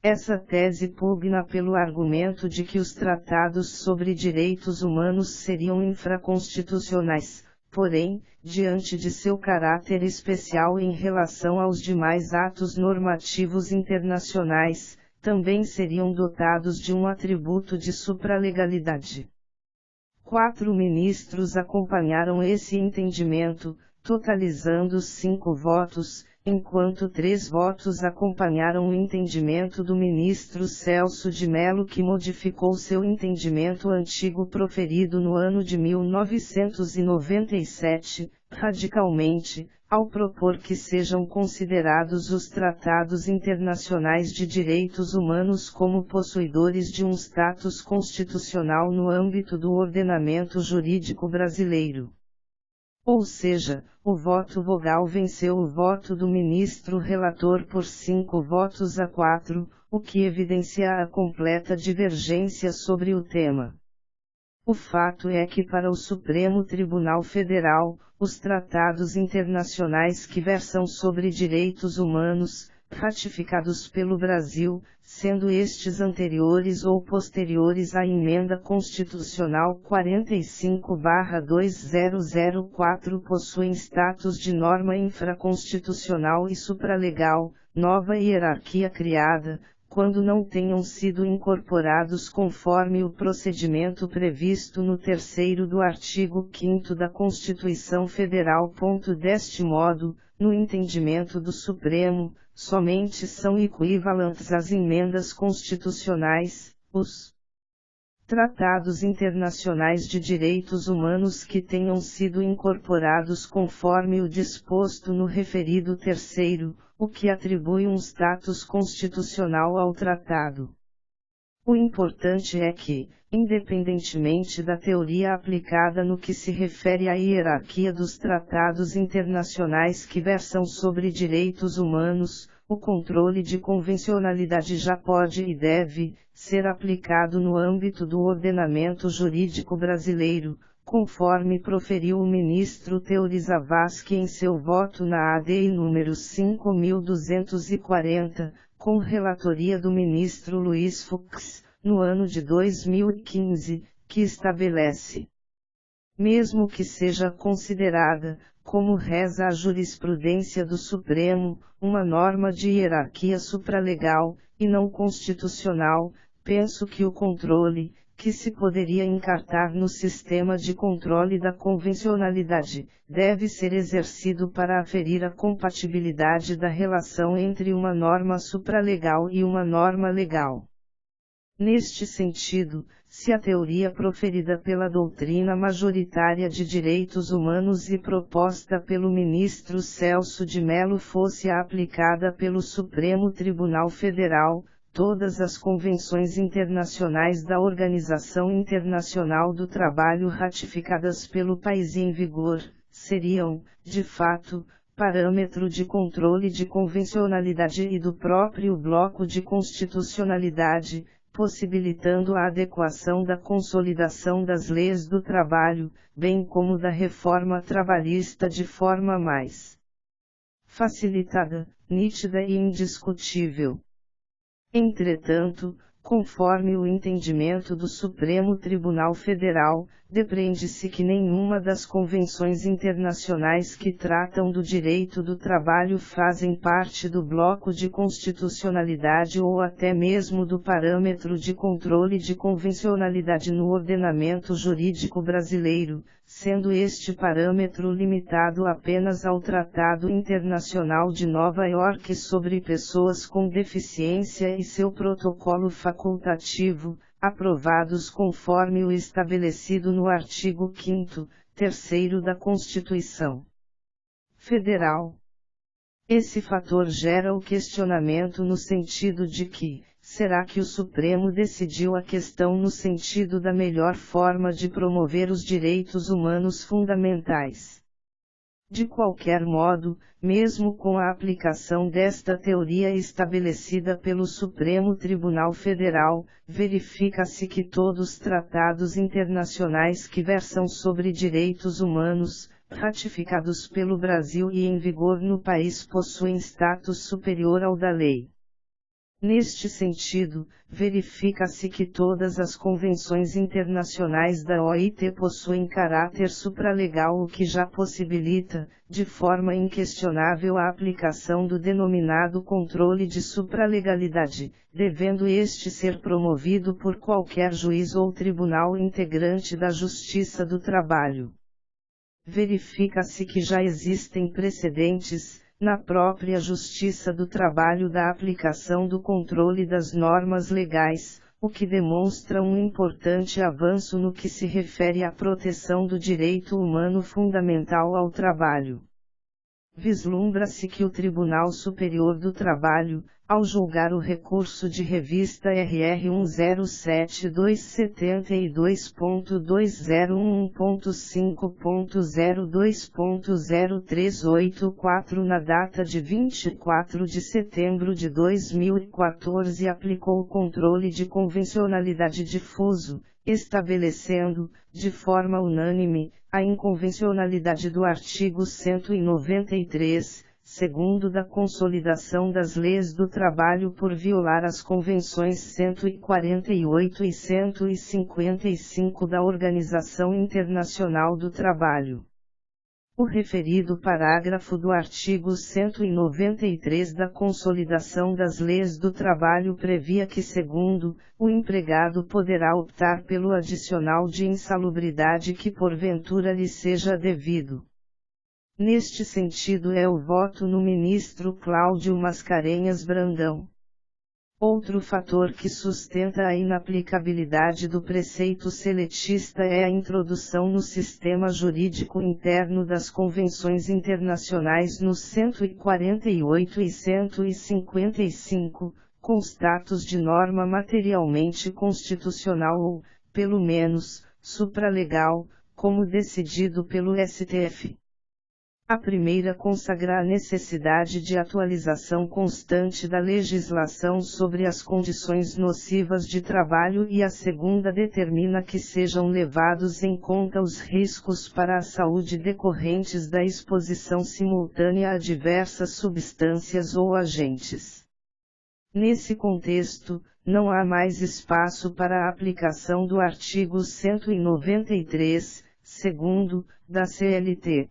Essa tese pugna pelo argumento de que os tratados sobre direitos humanos seriam infraconstitucionais, porém, diante de seu caráter especial em relação aos demais atos normativos internacionais, também seriam dotados de um atributo de supralegalidade. 4 ministros acompanharam esse entendimento, totalizando 5 votos, enquanto 3 votos acompanharam o entendimento do ministro Celso de Mello, que modificou seu entendimento antigo proferido no ano de 1997, radicalmente, ao propor que sejam considerados os tratados internacionais de direitos humanos como possuidores de um status constitucional no âmbito do ordenamento jurídico brasileiro. Ou seja, o voto vogal venceu o voto do ministro relator por 5 votos a 4, o que evidencia a completa divergência sobre o tema. O fato é que para o Supremo Tribunal Federal, os tratados internacionais que versam sobre direitos humanos, ratificados pelo Brasil, sendo estes anteriores ou posteriores à Emenda Constitucional 45/2004, possuem status de norma infraconstitucional e supralegal, nova hierarquia criada, quando não tenham sido incorporados conforme o procedimento previsto no 3º do artigo 5º da Constituição Federal. Deste modo, no entendimento do Supremo, somente são equivalentes às emendas constitucionais, os tratados internacionais de direitos humanos que tenham sido incorporados conforme o disposto no referido 3º, o que atribui um status constitucional ao tratado. O importante é que, independentemente da teoria aplicada no que se refere à hierarquia dos tratados internacionais que versam sobre direitos humanos, o controle de convencionalidade já pode e deve ser aplicado no âmbito do ordenamento jurídico brasileiro, conforme proferiu o ministro Teori Zavascki em seu voto na ADI número 5240, com relatoria do ministro Luiz Fux, no ano de 2015, que estabelece: mesmo que seja considerada, como reza a jurisprudência do Supremo, uma norma de hierarquia supralegal, e não constitucional, penso que o controle, que se poderia encartar no sistema de controle da convencionalidade, deve ser exercido para aferir a compatibilidade da relação entre uma norma supralegal e uma norma legal. Neste sentido, se a teoria proferida pela doutrina majoritária de direitos humanos e proposta pelo ministro Celso de Mello fosse aplicada pelo Supremo Tribunal Federal, todas as convenções internacionais da Organização Internacional do Trabalho ratificadas pelo país em vigor, seriam, de fato, parâmetro de controle de convencionalidade e do próprio bloco de constitucionalidade, possibilitando a adequação da consolidação das leis do trabalho, bem como da reforma trabalhista de forma mais facilitada, nítida e indiscutível. Entretanto, conforme o entendimento do Supremo Tribunal Federal, depreende-se que nenhuma das convenções internacionais que tratam do direito do trabalho fazem parte do bloco de constitucionalidade ou até mesmo do parâmetro de controle de convencionalidade no ordenamento jurídico brasileiro, sendo este parâmetro limitado apenas ao Tratado Internacional de Nova York sobre Pessoas com Deficiência e seu protocolo facultativo, aprovados conforme o estabelecido no artigo 5º, 3º da Constituição Federal. Esse fator gera o questionamento no sentido de que, será que o Supremo decidiu a questão no sentido da melhor forma de promover os direitos humanos fundamentais? De qualquer modo, mesmo com a aplicação desta teoria estabelecida pelo Supremo Tribunal Federal, verifica-se que todos os tratados internacionais que versam sobre direitos humanos, ratificados pelo Brasil e em vigor no país possuem status superior ao da lei. Neste sentido, verifica-se que todas as convenções internacionais da OIT possuem caráter supralegal, o que já possibilita, de forma inquestionável, a aplicação do denominado controle de supralegalidade, devendo este ser promovido por qualquer juiz ou tribunal integrante da Justiça do Trabalho. Verifica-se que já existem precedentes, na própria Justiça do Trabalho, da aplicação do controle das normas legais, o que demonstra um importante avanço no que se refere à proteção do direito humano fundamental ao trabalho. Vislumbra-se que o Tribunal Superior do Trabalho, ao julgar o recurso de revista RR 107272.5.02.0384 na data de 24 de setembro de 2014, aplicou o controle de convencionalidade difuso, estabelecendo, de forma unânime, a inconvencionalidade do artigo 193, segundo da Consolidação das Leis do Trabalho por violar as Convenções 148 e 155 da Organização Internacional do Trabalho. O referido parágrafo do artigo 193 da Consolidação das Leis do Trabalho previa que, segundo, o empregado poderá optar pelo adicional de insalubridade que porventura lhe seja devido. Neste sentido é o voto no ministro Cláudio Mascarenhas Brandão. Outro fator que sustenta a inaplicabilidade do preceito seletista é a introdução no sistema jurídico interno das convenções internacionais nos 148 e 155, com status de norma materialmente constitucional ou, pelo menos, supralegal, como decidido pelo STF. A primeira consagra a necessidade de atualização constante da legislação sobre as condições nocivas de trabalho e a segunda determina que sejam levados em conta os riscos para a saúde decorrentes da exposição simultânea a diversas substâncias ou agentes. Nesse contexto, não há mais espaço para a aplicação do artigo 193, segundo, da CLT.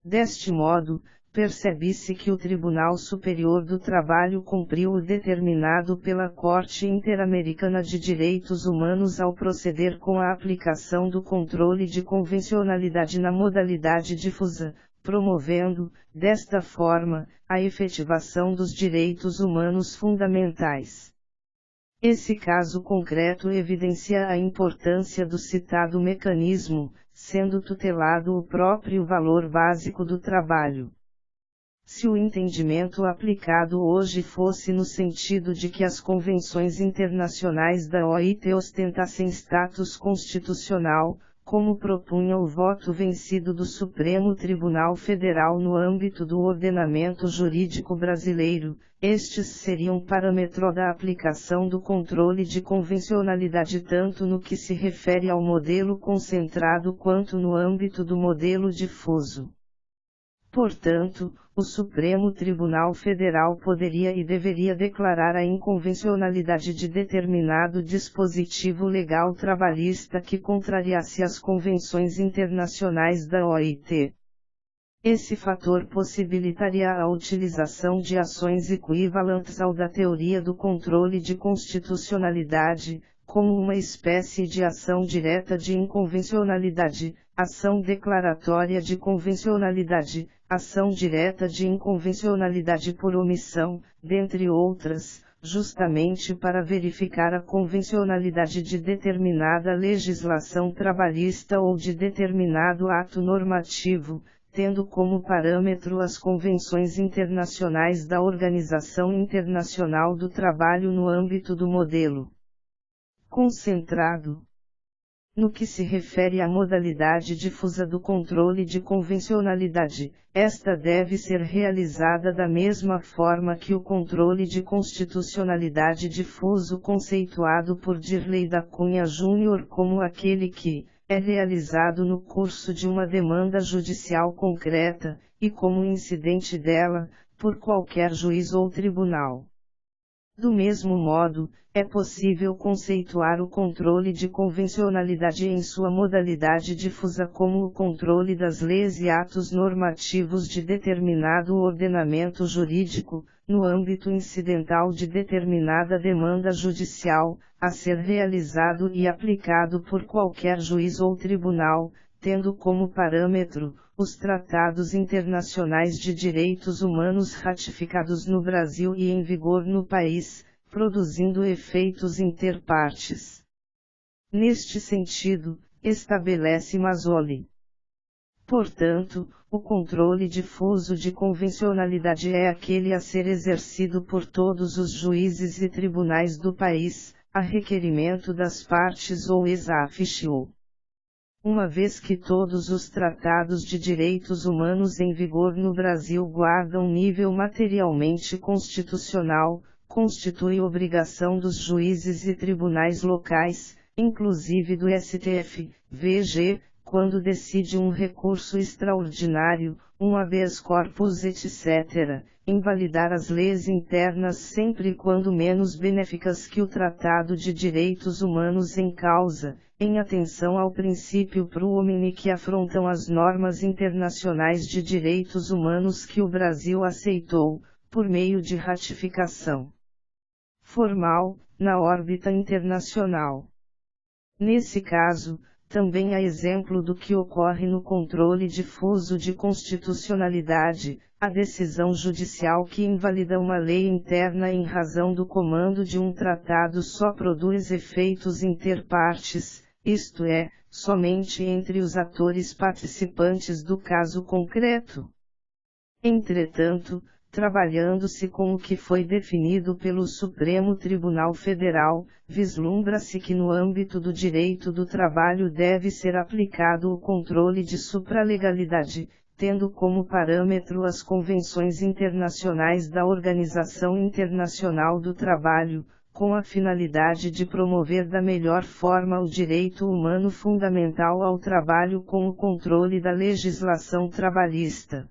Deste modo, percebe-se que o Tribunal Superior do Trabalho cumpriu o determinado pela Corte Interamericana de Direitos Humanos ao proceder com a aplicação do controle de convencionalidade na modalidade difusa, promovendo, desta forma, a efetivação dos direitos humanos fundamentais. Esse caso concreto evidencia a importância do citado mecanismo, sendo tutelado o próprio valor básico do trabalho. Se o entendimento aplicado hoje fosse no sentido de que as convenções internacionais da OIT ostentassem status constitucional, como propunha o voto vencido do Supremo Tribunal Federal no âmbito do ordenamento jurídico brasileiro, estes seriam parâmetro da aplicação do controle de convencionalidade tanto no que se refere ao modelo concentrado quanto no âmbito do modelo difuso. Portanto, o Supremo Tribunal Federal poderia e deveria declarar a inconvencionalidade de determinado dispositivo legal trabalhista que contrariasse as convenções internacionais da OIT. Esse fator possibilitaria a utilização de ações equivalentes ao da teoria do controle de constitucionalidade, como uma espécie de ação direta de inconvencionalidade, ação declaratória de convencionalidade, ação direta de inconvencionalidade por omissão, dentre outras, justamente para verificar a convencionalidade de determinada legislação trabalhista ou de determinado ato normativo, tendo como parâmetro as convenções internacionais da Organização Internacional do Trabalho no âmbito do modelo concentrado. No que se refere à modalidade difusa do controle de convencionalidade, esta deve ser realizada da mesma forma que o controle de constitucionalidade difuso conceituado por Dirley da Cunha Júnior como aquele que é realizado no curso de uma demanda judicial concreta, e como incidente dela, por qualquer juiz ou tribunal. Do mesmo modo, é possível conceituar o controle de convencionalidade em sua modalidade difusa como o controle das leis e atos normativos de determinado ordenamento jurídico, no âmbito incidental de determinada demanda judicial, a ser realizado e aplicado por qualquer juiz ou tribunal, tendo como parâmetro os tratados internacionais de direitos humanos ratificados no Brasil e em vigor no país, produzindo efeitos interpartes. Neste sentido, estabelece Mazzoli. Portanto, o controle difuso de convencionalidade é aquele a ser exercido por todos os juízes e tribunais do país, a requerimento das partes ou ex officio. Uma vez que todos os tratados de direitos humanos em vigor no Brasil guardam nível materialmente constitucional, constitui obrigação dos juízes e tribunais locais, inclusive do STF, VG, quando decide um recurso extraordinário, um habeas corpus etc., invalidar as leis internas sempre quando menos benéficas que o Tratado de Direitos Humanos em causa, em atenção ao princípio pro homine que afrontam as normas internacionais de direitos humanos que o Brasil aceitou, por meio de ratificação formal, na órbita internacional. Nesse caso, também há exemplo do que ocorre no controle difuso de constitucionalidade, a decisão judicial que invalida uma lei interna em razão do comando de um tratado só produz efeitos interpartes, isto é, somente entre os atores participantes do caso concreto. Entretanto, trabalhando-se com o que foi definido pelo Supremo Tribunal Federal, vislumbra-se que no âmbito do direito do trabalho deve ser aplicado o controle de supralegalidade, tendo como parâmetro as convenções internacionais da Organização Internacional do Trabalho, com a finalidade de promover da melhor forma o direito humano fundamental ao trabalho com o controle da legislação trabalhista.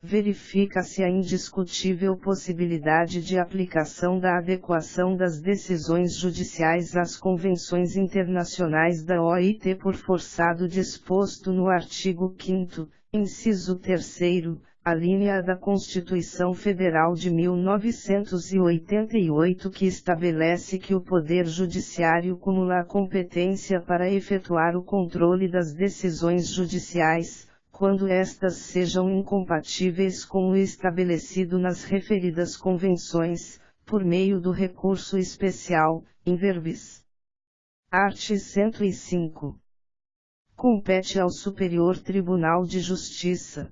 Verifica-se a indiscutível possibilidade de aplicação da adequação das decisões judiciais às convenções internacionais da OIT por forçado disposto no artigo 5º, inciso 3º, alínea da Constituição Federal de 1988 que estabelece que o Poder Judiciário cumula a competência para efetuar o controle das decisões judiciais, quando estas sejam incompatíveis com o estabelecido nas referidas convenções, por meio do recurso especial, in verbis. Art. 105. Compete ao Superior Tribunal de Justiça.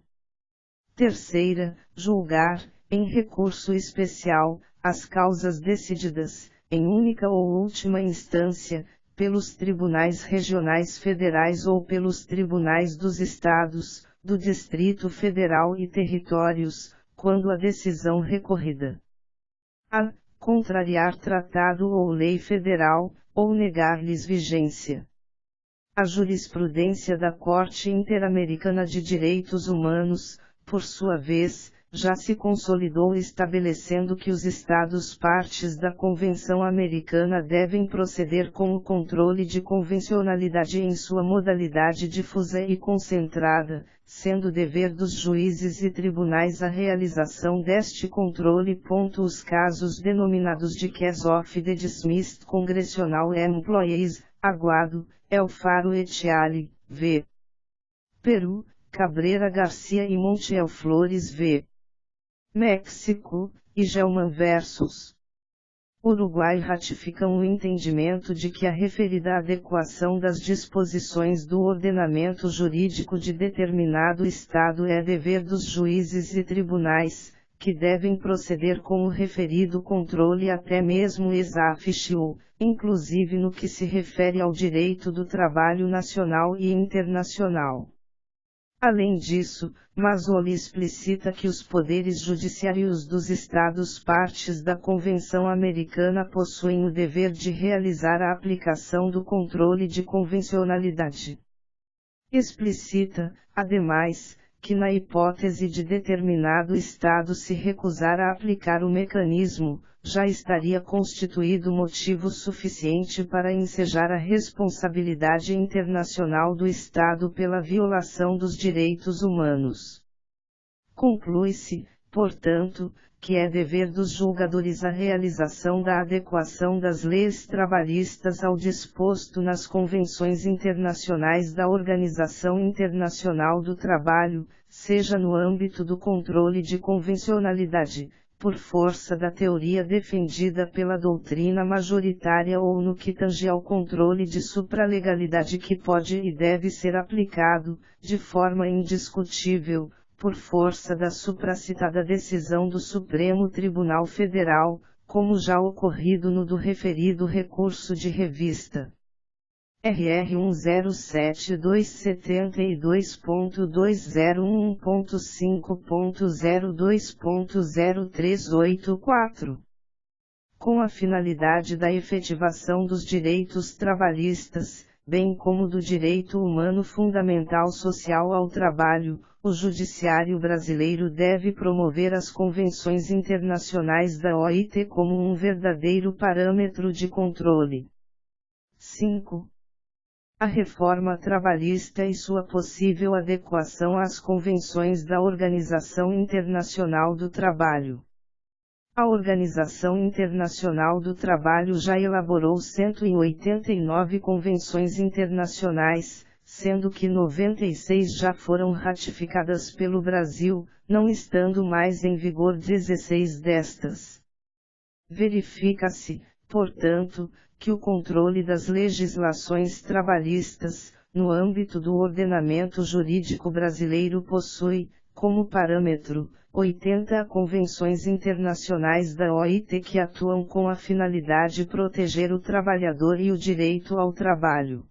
Terceira, julgar, em recurso especial, as causas decididas, em única ou última instância, pelos tribunais regionais federais ou pelos tribunais dos estados, do Distrito Federal e territórios, quando a decisão recorrida a contrariar tratado ou lei federal, ou negar-lhes vigência. A jurisprudência da Corte Interamericana de Direitos Humanos, por sua vez, já se consolidou estabelecendo que os Estados partes da Convenção Americana devem proceder com o controle de convencionalidade em sua modalidade difusa e concentrada, sendo dever dos juízes e tribunais a realização deste controle. Os casos denominados de Case of the Dismissed Congressional Employees, Aguado, El Faro et al., v. Peru, Cabrera Garcia e Montiel Flores v. México, e Gelman vs. Uruguai ratificam o entendimento de que a referida adequação das disposições do ordenamento jurídico de determinado Estado é dever dos juízes e tribunais, que devem proceder com o referido controle até mesmo ex officio, inclusive no que se refere ao direito do trabalho nacional e internacional. Além disso, Mazzoli explicita que os poderes judiciários dos Estados partes da Convenção Americana possuem o dever de realizar a aplicação do controle de convencionalidade. Explicita, ademais, que na hipótese de determinado Estado se recusar a aplicar o mecanismo, já estaria constituído motivo suficiente para ensejar a responsabilidade internacional do Estado pela violação dos direitos humanos. Conclui-se, portanto, que é dever dos julgadores a realização da adequação das leis trabalhistas ao disposto nas convenções internacionais da Organização Internacional do Trabalho, seja no âmbito do controle de convencionalidade, por força da teoria defendida pela doutrina majoritária ou no que tange ao controle de supralegalidade que pode e deve ser aplicado, de forma indiscutível, por força da supracitada decisão do Supremo Tribunal Federal, como já ocorrido no do referido recurso de revista RR 107271.201.5.02.0384. Com a finalidade da efetivação dos direitos trabalhistas, bem como do direito humano fundamental social ao trabalho, o Judiciário brasileiro deve promover as convenções internacionais da OIT como um verdadeiro parâmetro de controle. 5. A reforma trabalhista e sua possível adequação às convenções da Organização Internacional do Trabalho. A Organização Internacional do Trabalho já elaborou 189 convenções internacionais, sendo que 96 já foram ratificadas pelo Brasil, não estando mais em vigor 16 destas. Verifica-se, portanto, que o controle das legislações trabalhistas, no âmbito do ordenamento jurídico brasileiro possui, como parâmetro, 80 convenções internacionais da OIT que atuam com a finalidade de proteger o trabalhador e o direito ao trabalho.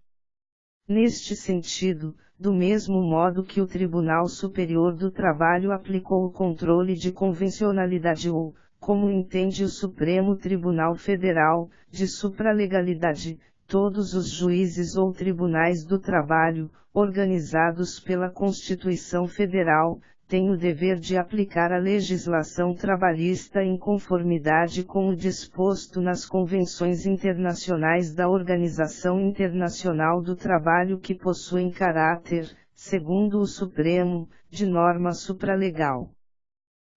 Neste sentido, do mesmo modo que o Tribunal Superior do Trabalho aplicou o controle de convencionalidade ou, como entende o Supremo Tribunal Federal, de supralegalidade, todos os juízes ou tribunais do trabalho, organizados pela Constituição Federal, têm o dever de aplicar a legislação trabalhista em conformidade com o disposto nas convenções internacionais da Organização Internacional do Trabalho que possuem caráter, segundo o Supremo, de norma supralegal.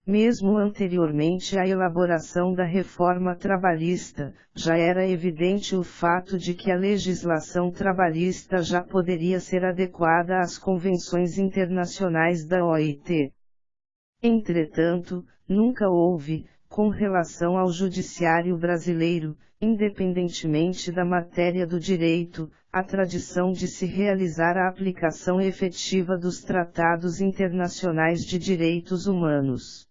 Mesmo anteriormente à elaboração da reforma trabalhista, já era evidente o fato de que a legislação trabalhista já poderia ser adequada às convenções internacionais da OIT. Entretanto, nunca houve, com relação ao judiciário brasileiro, independentemente da matéria do direito, a tradição de se realizar a aplicação efetiva dos tratados internacionais de direitos humanos.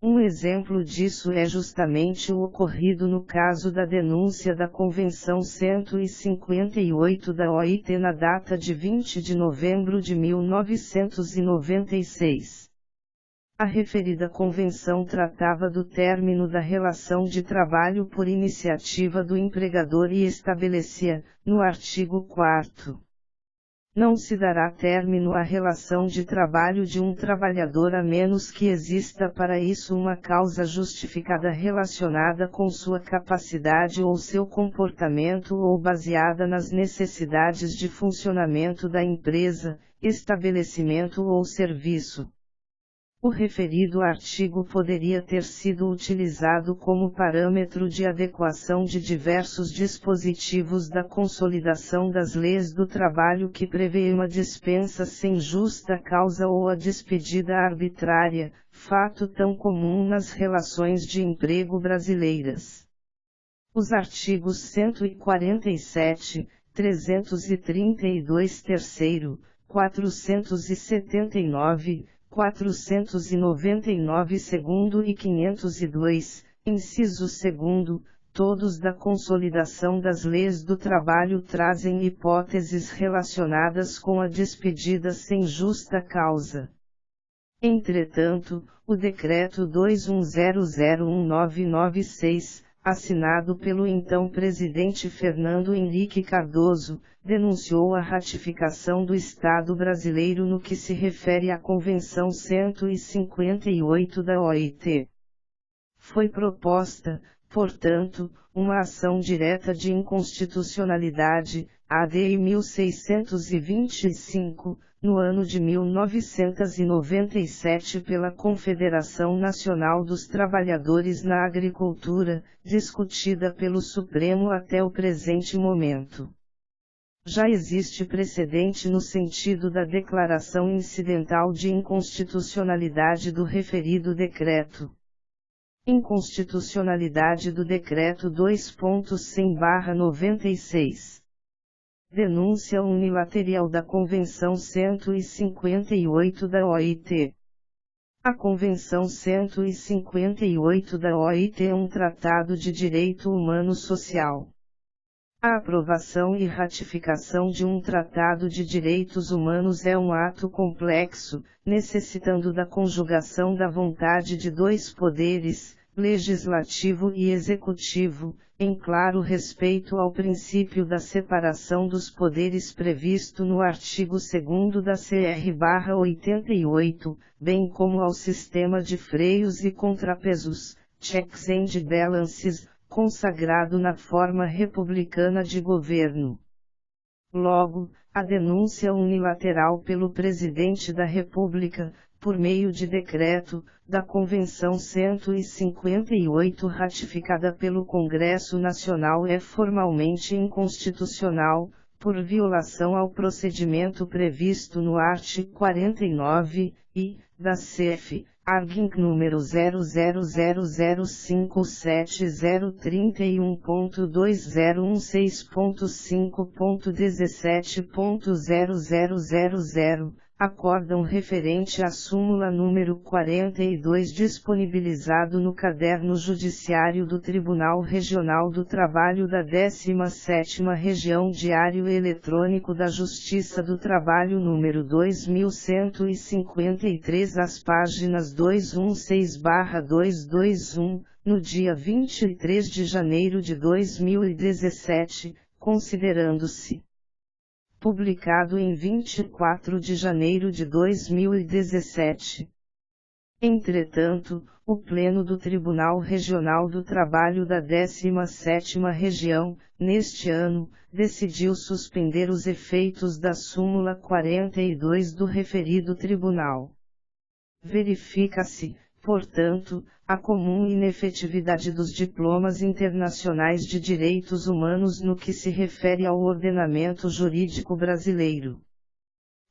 Um exemplo disso é justamente o ocorrido no caso da denúncia da Convenção 158 da OIT na data de 20 de novembro de 1996. A referida convenção tratava do término da relação de trabalho por iniciativa do empregador e estabelecia, no artigo 4º, não se dará término à relação de trabalho de um trabalhador a menos que exista para isso uma causa justificada relacionada com sua capacidade ou seu comportamento ou baseada nas necessidades de funcionamento da empresa, estabelecimento ou serviço. O referido artigo poderia ter sido utilizado como parâmetro de adequação de diversos dispositivos da Consolidação das Leis do Trabalho que prevê uma dispensa sem justa causa ou a despedida arbitrária, fato tão comum nas relações de emprego brasileiras. Os artigos 147, 332 terceiro, 479, 499 segundo e 502, inciso segundo, todos da Consolidação das Leis do Trabalho trazem hipóteses relacionadas com a despedida sem justa causa. Entretanto, o Decreto 21001996, assinado pelo então presidente Fernando Henrique Cardoso, denunciou a ratificação do Estado brasileiro no que se refere à Convenção 158 da OIT. Foi proposta, portanto, uma ação direta de inconstitucionalidade, ADI 1625, no ano de 1997 pela Confederação Nacional dos Trabalhadores na Agricultura, discutida pelo Supremo até o presente momento. Já existe precedente no sentido da declaração incidental de inconstitucionalidade do referido decreto. Inconstitucionalidade do Decreto 2.100/96. Denúncia unilateral da Convenção 158 da OIT. A Convenção 158 da OIT é um tratado de direito humano social. A aprovação e ratificação de um tratado de direitos humanos é um ato complexo, necessitando da conjugação da vontade de dois poderes, legislativo e executivo, em claro respeito ao princípio da separação dos poderes previsto no artigo 2º da CR/88, bem como ao sistema de freios e contrapesos, checks and balances, consagrado na forma republicana de governo. Logo, a denúncia unilateral pelo Presidente da República, por meio de decreto, da Convenção 158 ratificada pelo Congresso Nacional é formalmente inconstitucional, por violação ao procedimento previsto no artigo 49, e, da CF, Argink número 000570317.2016.5.17.0000, acórdão referente à súmula número 42 disponibilizado no Caderno Judiciário do Tribunal Regional do Trabalho da 17ª Região Diário Eletrônico da Justiça do Trabalho número 2153 às páginas 216/221, no dia 23 de janeiro de 2017, considerando-se publicado em 24 de janeiro de 2017. Entretanto, o Pleno do Tribunal Regional do Trabalho da 17ª Região, neste ano, decidiu suspender os efeitos da súmula 42 do referido tribunal. Verifica-se, portanto, a comum inefetividade dos diplomas internacionais de direitos humanos no que se refere ao ordenamento jurídico brasileiro.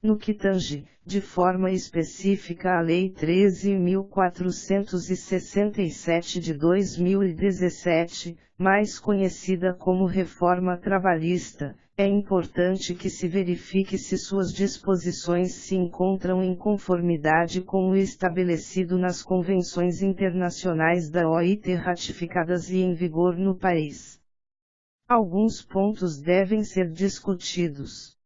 No que tange, de forma específica à Lei 13.467 de 2017, mais conhecida como Reforma Trabalhista, é importante que se verifique se suas disposições se encontram em conformidade com o estabelecido nas convenções internacionais da OIT ratificadas e em vigor no país. Alguns pontos devem ser discutidos.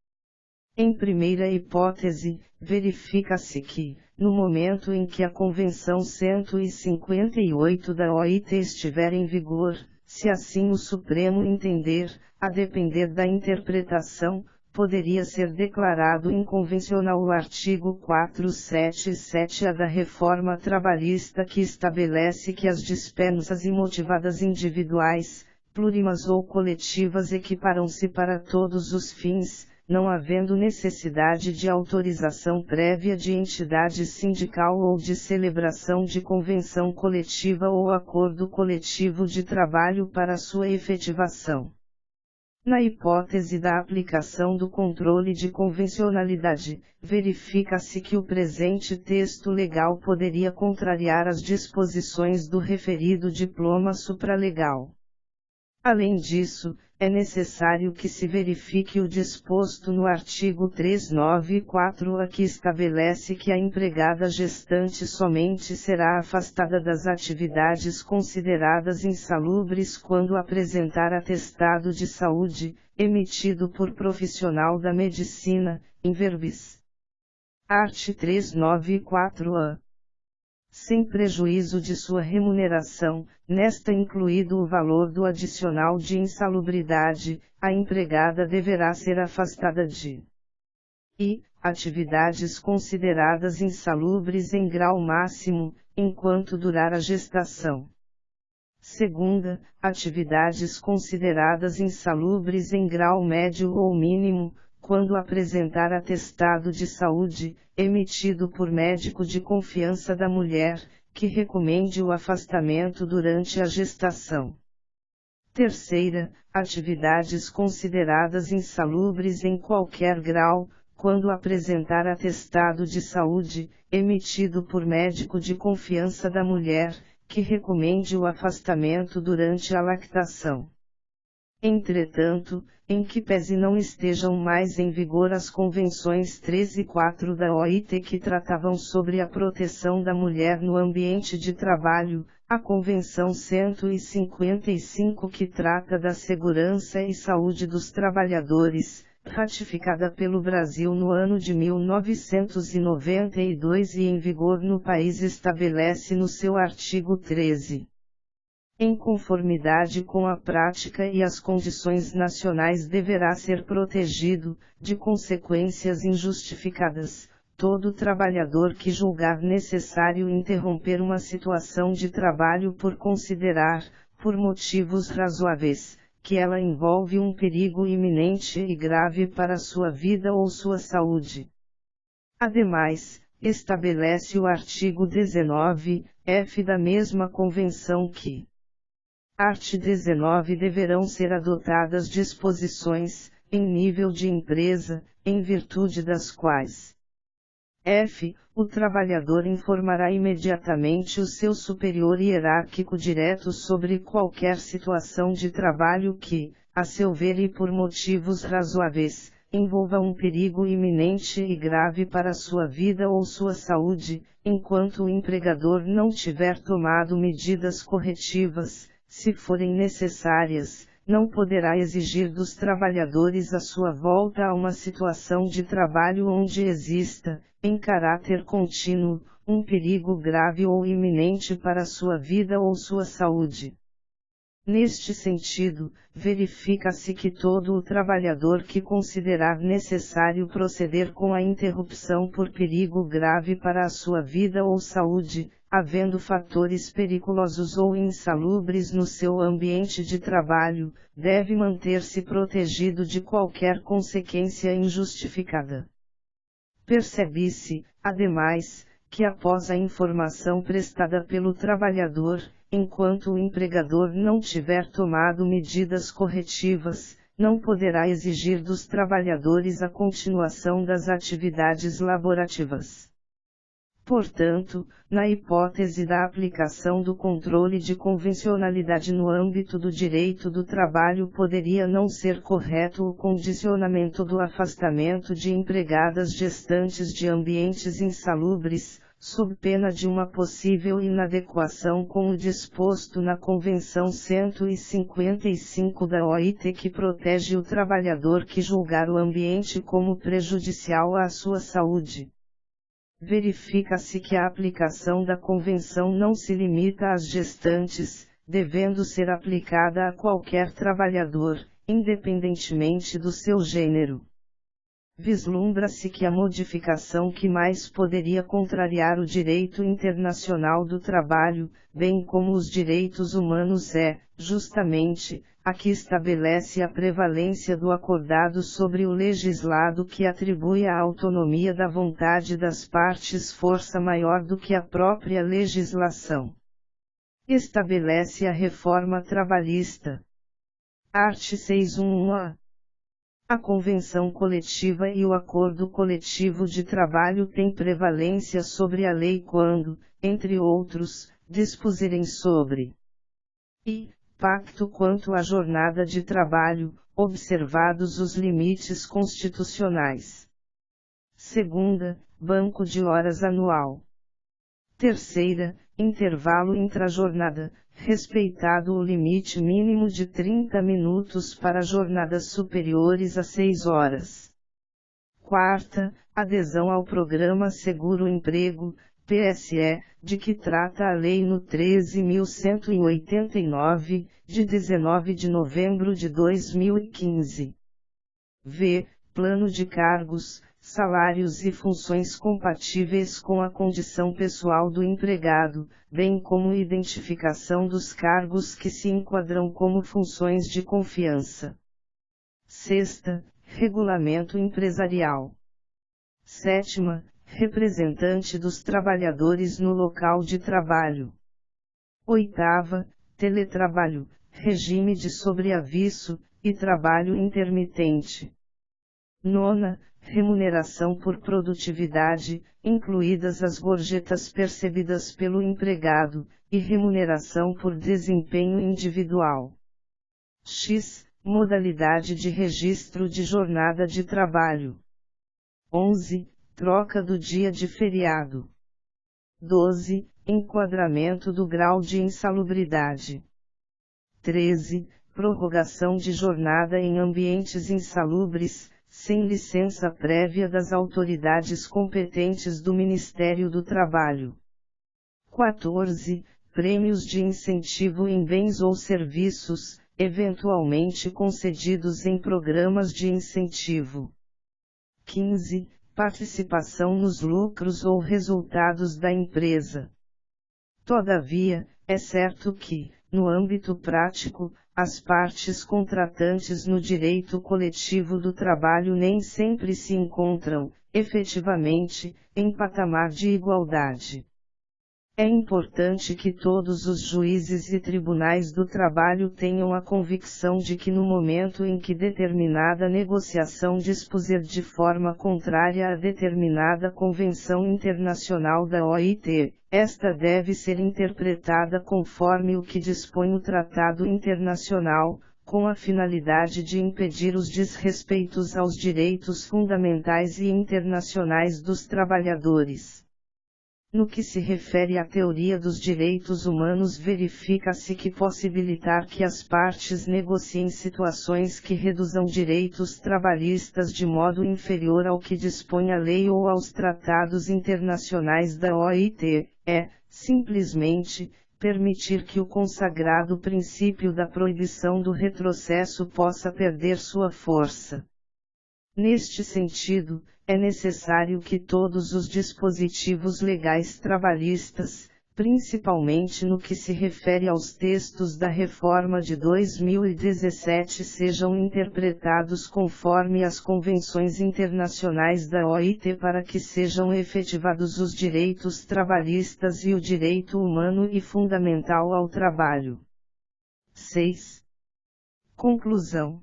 Em primeira hipótese, verifica-se que, no momento em que a Convenção 158 da OIT estiver em vigor, se assim o Supremo entender, a depender da interpretação, poderia ser declarado inconvencional o artigo 477-A da Reforma Trabalhista que estabelece que as dispensas imotivadas individuais, plurimas ou coletivas equiparam-se para todos os fins, não havendo necessidade de autorização prévia de entidade sindical ou de celebração de convenção coletiva ou acordo coletivo de trabalho para sua efetivação. Na hipótese da aplicação do controle de convencionalidade, verifica-se que o presente texto legal poderia contrariar as disposições do referido diploma supralegal. Além disso, é necessário que se verifique o disposto no artigo 394-A que estabelece que a empregada gestante somente será afastada das atividades consideradas insalubres quando apresentar atestado de saúde, emitido por profissional da medicina, in verbis. Art. 394-A. Sem prejuízo de sua remuneração, nesta incluído o valor do adicional de insalubridade, a empregada deverá ser afastada de atividades consideradas insalubres em grau máximo, enquanto durar a gestação. Segunda, atividades consideradas insalubres em grau médio ou mínimo, quando apresentar atestado de saúde, emitido por médico de confiança da mulher, que recomende o afastamento durante a gestação. Terceira, atividades consideradas insalubres em qualquer grau, quando apresentar atestado de saúde, emitido por médico de confiança da mulher, que recomende o afastamento durante a lactação. Entretanto, em que pese não estejam mais em vigor as convenções 3 e 4 da OIT que tratavam sobre a proteção da mulher no ambiente de trabalho, a Convenção 155 que trata da segurança e saúde dos trabalhadores, ratificada pelo Brasil no ano de 1992 e em vigor no país, estabelece no seu artigo 13. Em conformidade com a prática e as condições nacionais, deverá ser protegido, de consequências injustificadas, todo trabalhador que julgar necessário interromper uma situação de trabalho por considerar, por motivos razoáveis, que ela envolve um perigo iminente e grave para sua vida ou sua saúde. Ademais, estabelece o artigo 19(f) da mesma convenção que Art. 19 deverão ser adotadas disposições, em nível de empresa, em virtude das quais f. O trabalhador informará imediatamente o seu superior hierárquico direto sobre qualquer situação de trabalho que, a seu ver e por motivos razoáveis, envolva um perigo iminente e grave para sua vida ou sua saúde, enquanto o empregador não tiver tomado medidas corretivas, se forem necessárias, não poderá exigir dos trabalhadores a sua volta a uma situação de trabalho onde exista, em caráter contínuo, um perigo grave ou iminente para sua vida ou sua saúde. Neste sentido, verifica-se que todo o trabalhador que considerar necessário proceder com a interrupção por perigo grave para a sua vida ou saúde, havendo fatores periculosos ou insalubres no seu ambiente de trabalho, deve manter-se protegido de qualquer consequência injustificada. Percebe-se, ademais, que após a informação prestada pelo trabalhador, enquanto o empregador não tiver tomado medidas corretivas, não poderá exigir dos trabalhadores a continuação das atividades laborativas. Portanto, na hipótese da aplicação do controle de convencionalidade no âmbito do direito do trabalho, poderia não ser correto o condicionamento do afastamento de empregadas gestantes de ambientes insalubres, sob pena de uma possível inadequação com o disposto na Convenção 155 da OIT que protege o trabalhador que julgar o ambiente como prejudicial à sua saúde. Verifica-se que a aplicação da Convenção não se limita às gestantes, devendo ser aplicada a qualquer trabalhador, independentemente do seu gênero. Vislumbra-se que a modificação que mais poderia contrariar o direito internacional do trabalho, bem como os direitos humanos é, justamente, a que estabelece a prevalência do acordado sobre o legislado, que atribui à autonomia da vontade das partes força maior do que a própria legislação. Estabelece a reforma trabalhista. Art. 611-A. A convenção coletiva e o acordo coletivo de trabalho têm prevalência sobre a lei quando, entre outros, dispuserem sobre Pacto quanto à jornada de trabalho, observados os limites constitucionais. Segunda, banco de horas anual. Terceira, intervalo intrajornada, respeitado o limite mínimo de 30 minutos para jornadas superiores a 6 horas. Quarta, adesão ao Programa Seguro Emprego, PSE, de que trata a Lei no 13.189, de 19 de novembro de 2015. V. Plano de cargos, salários e funções compatíveis com a condição pessoal do empregado, bem como identificação dos cargos que se enquadram como funções de confiança. Sexta, regulamento empresarial. Sétima, representante dos trabalhadores no local de trabalho. Oitava, teletrabalho, regime de sobreaviso e trabalho intermitente. Nona, remuneração por produtividade, incluídas as gorjetas percebidas pelo empregado, e remuneração por desempenho individual. X, modalidade de registro de jornada de trabalho. 11. Troca do dia de feriado. 12. Enquadramento do grau de insalubridade. 13. Prorrogação de jornada em ambientes insalubres, sem licença prévia das autoridades competentes do Ministério do Trabalho. 14. Prêmios de incentivo em bens ou serviços, eventualmente concedidos em programas de incentivo. 15. Participação nos lucros ou resultados da empresa. Todavia, é certo que, no âmbito prático, as partes contratantes no direito coletivo do trabalho nem sempre se encontram, efetivamente, em patamar de igualdade. É importante que todos os juízes e tribunais do trabalho tenham a convicção de que no momento em que determinada negociação dispuser de forma contrária a determinada convenção internacional da OIT, esta deve ser interpretada conforme o que dispõe o Tratado Internacional, com a finalidade de impedir os desrespeitos aos direitos fundamentais e internacionais dos trabalhadores. No que se refere à teoria dos direitos humanos, verifica-se que possibilitar que as partes negociem situações que reduzam direitos trabalhistas de modo inferior ao que dispõe a lei ou aos tratados internacionais da OIT, é, simplesmente, permitir que o consagrado princípio da proibição do retrocesso possa perder sua força. Neste sentido, é necessário que todos os dispositivos legais trabalhistas, principalmente no que se refere aos textos da reforma de 2017, sejam interpretados conforme as convenções internacionais da OIT para que sejam efetivados os direitos trabalhistas e o direito humano e fundamental ao trabalho. 6. Conclusão.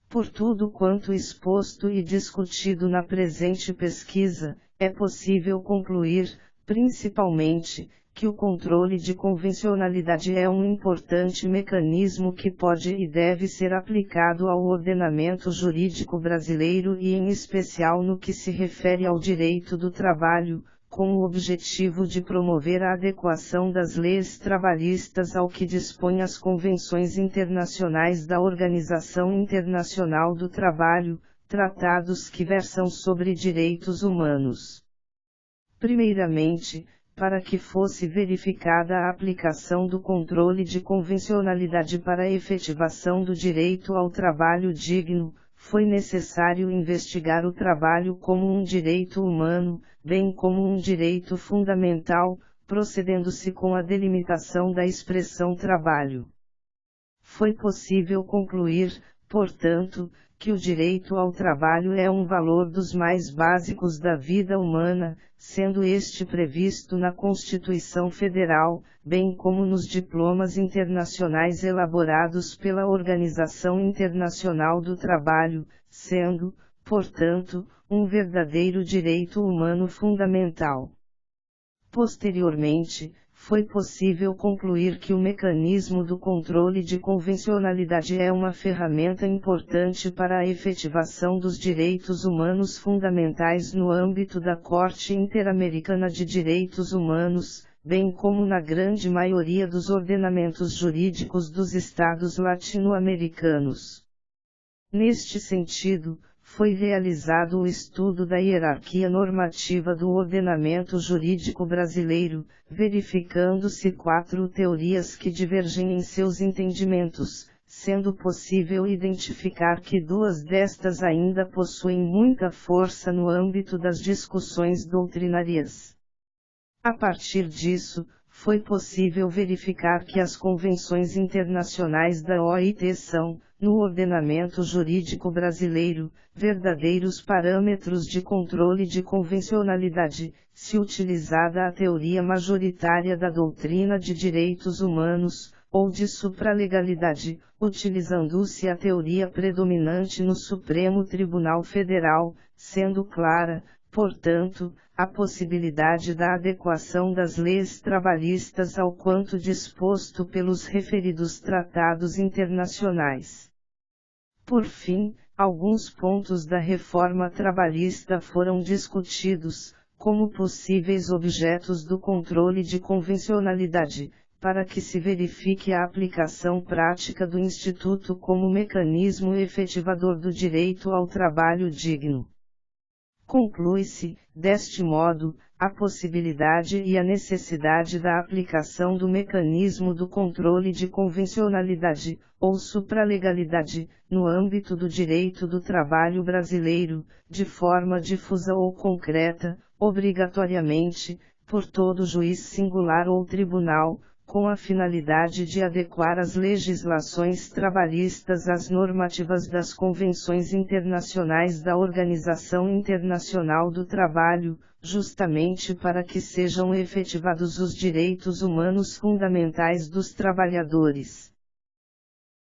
Por tudo quanto exposto e discutido na presente pesquisa, é possível concluir, principalmente, que o controle de convencionalidade é um importante mecanismo que pode e deve ser aplicado ao ordenamento jurídico brasileiro e em especial no que se refere ao direito do trabalho, com o objetivo de promover a adequação das leis trabalhistas ao que dispõem as convenções internacionais da Organização Internacional do Trabalho, tratados que versam sobre direitos humanos. Primeiramente, para que fosse verificada a aplicação do controle de convencionalidade para a efetivação do direito ao trabalho digno, foi necessário investigar o trabalho como um direito humano, bem como um direito fundamental, procedendo-se com a delimitação da expressão trabalho. Foi possível concluir, portanto, que o direito ao trabalho é um valor dos mais básicos da vida humana, sendo este previsto na Constituição Federal, bem como nos diplomas internacionais elaborados pela Organização Internacional do Trabalho, sendo, portanto, um verdadeiro direito humano fundamental. Posteriormente, foi possível concluir que o mecanismo do controle de convencionalidade é uma ferramenta importante para a efetivação dos direitos humanos fundamentais no âmbito da Corte Interamericana de Direitos Humanos, bem como na grande maioria dos ordenamentos jurídicos dos Estados latino-americanos. Neste sentido, foi realizado o estudo da hierarquia normativa do ordenamento jurídico brasileiro, verificando-se 4 teorias que divergem em seus entendimentos, sendo possível identificar que 2 destas ainda possuem muita força no âmbito das discussões doutrinárias. A partir disso, foi possível verificar que as convenções internacionais da OIT são, no ordenamento jurídico brasileiro, verdadeiros parâmetros de controle de convencionalidade, se utilizada a teoria majoritária da doutrina de direitos humanos, ou de supralegalidade, utilizando-se a teoria predominante no Supremo Tribunal Federal, sendo clara, portanto, a possibilidade da adequação das leis trabalhistas ao quanto disposto pelos referidos tratados internacionais. Por fim, alguns pontos da reforma trabalhista foram discutidos, como possíveis objetos do controle de convencionalidade, para que se verifique a aplicação prática do Instituto como mecanismo efetivador do direito ao trabalho digno. Conclui-se, deste modo, a possibilidade e a necessidade da aplicação do mecanismo do controle de convencionalidade, ou supralegalidade, no âmbito do direito do trabalho brasileiro, de forma difusa ou concreta, obrigatoriamente, por todo juiz singular ou tribunal, com a finalidade de adequar as legislações trabalhistas às normativas das convenções internacionais da Organização Internacional do Trabalho, justamente para que sejam efetivados os direitos humanos fundamentais dos trabalhadores.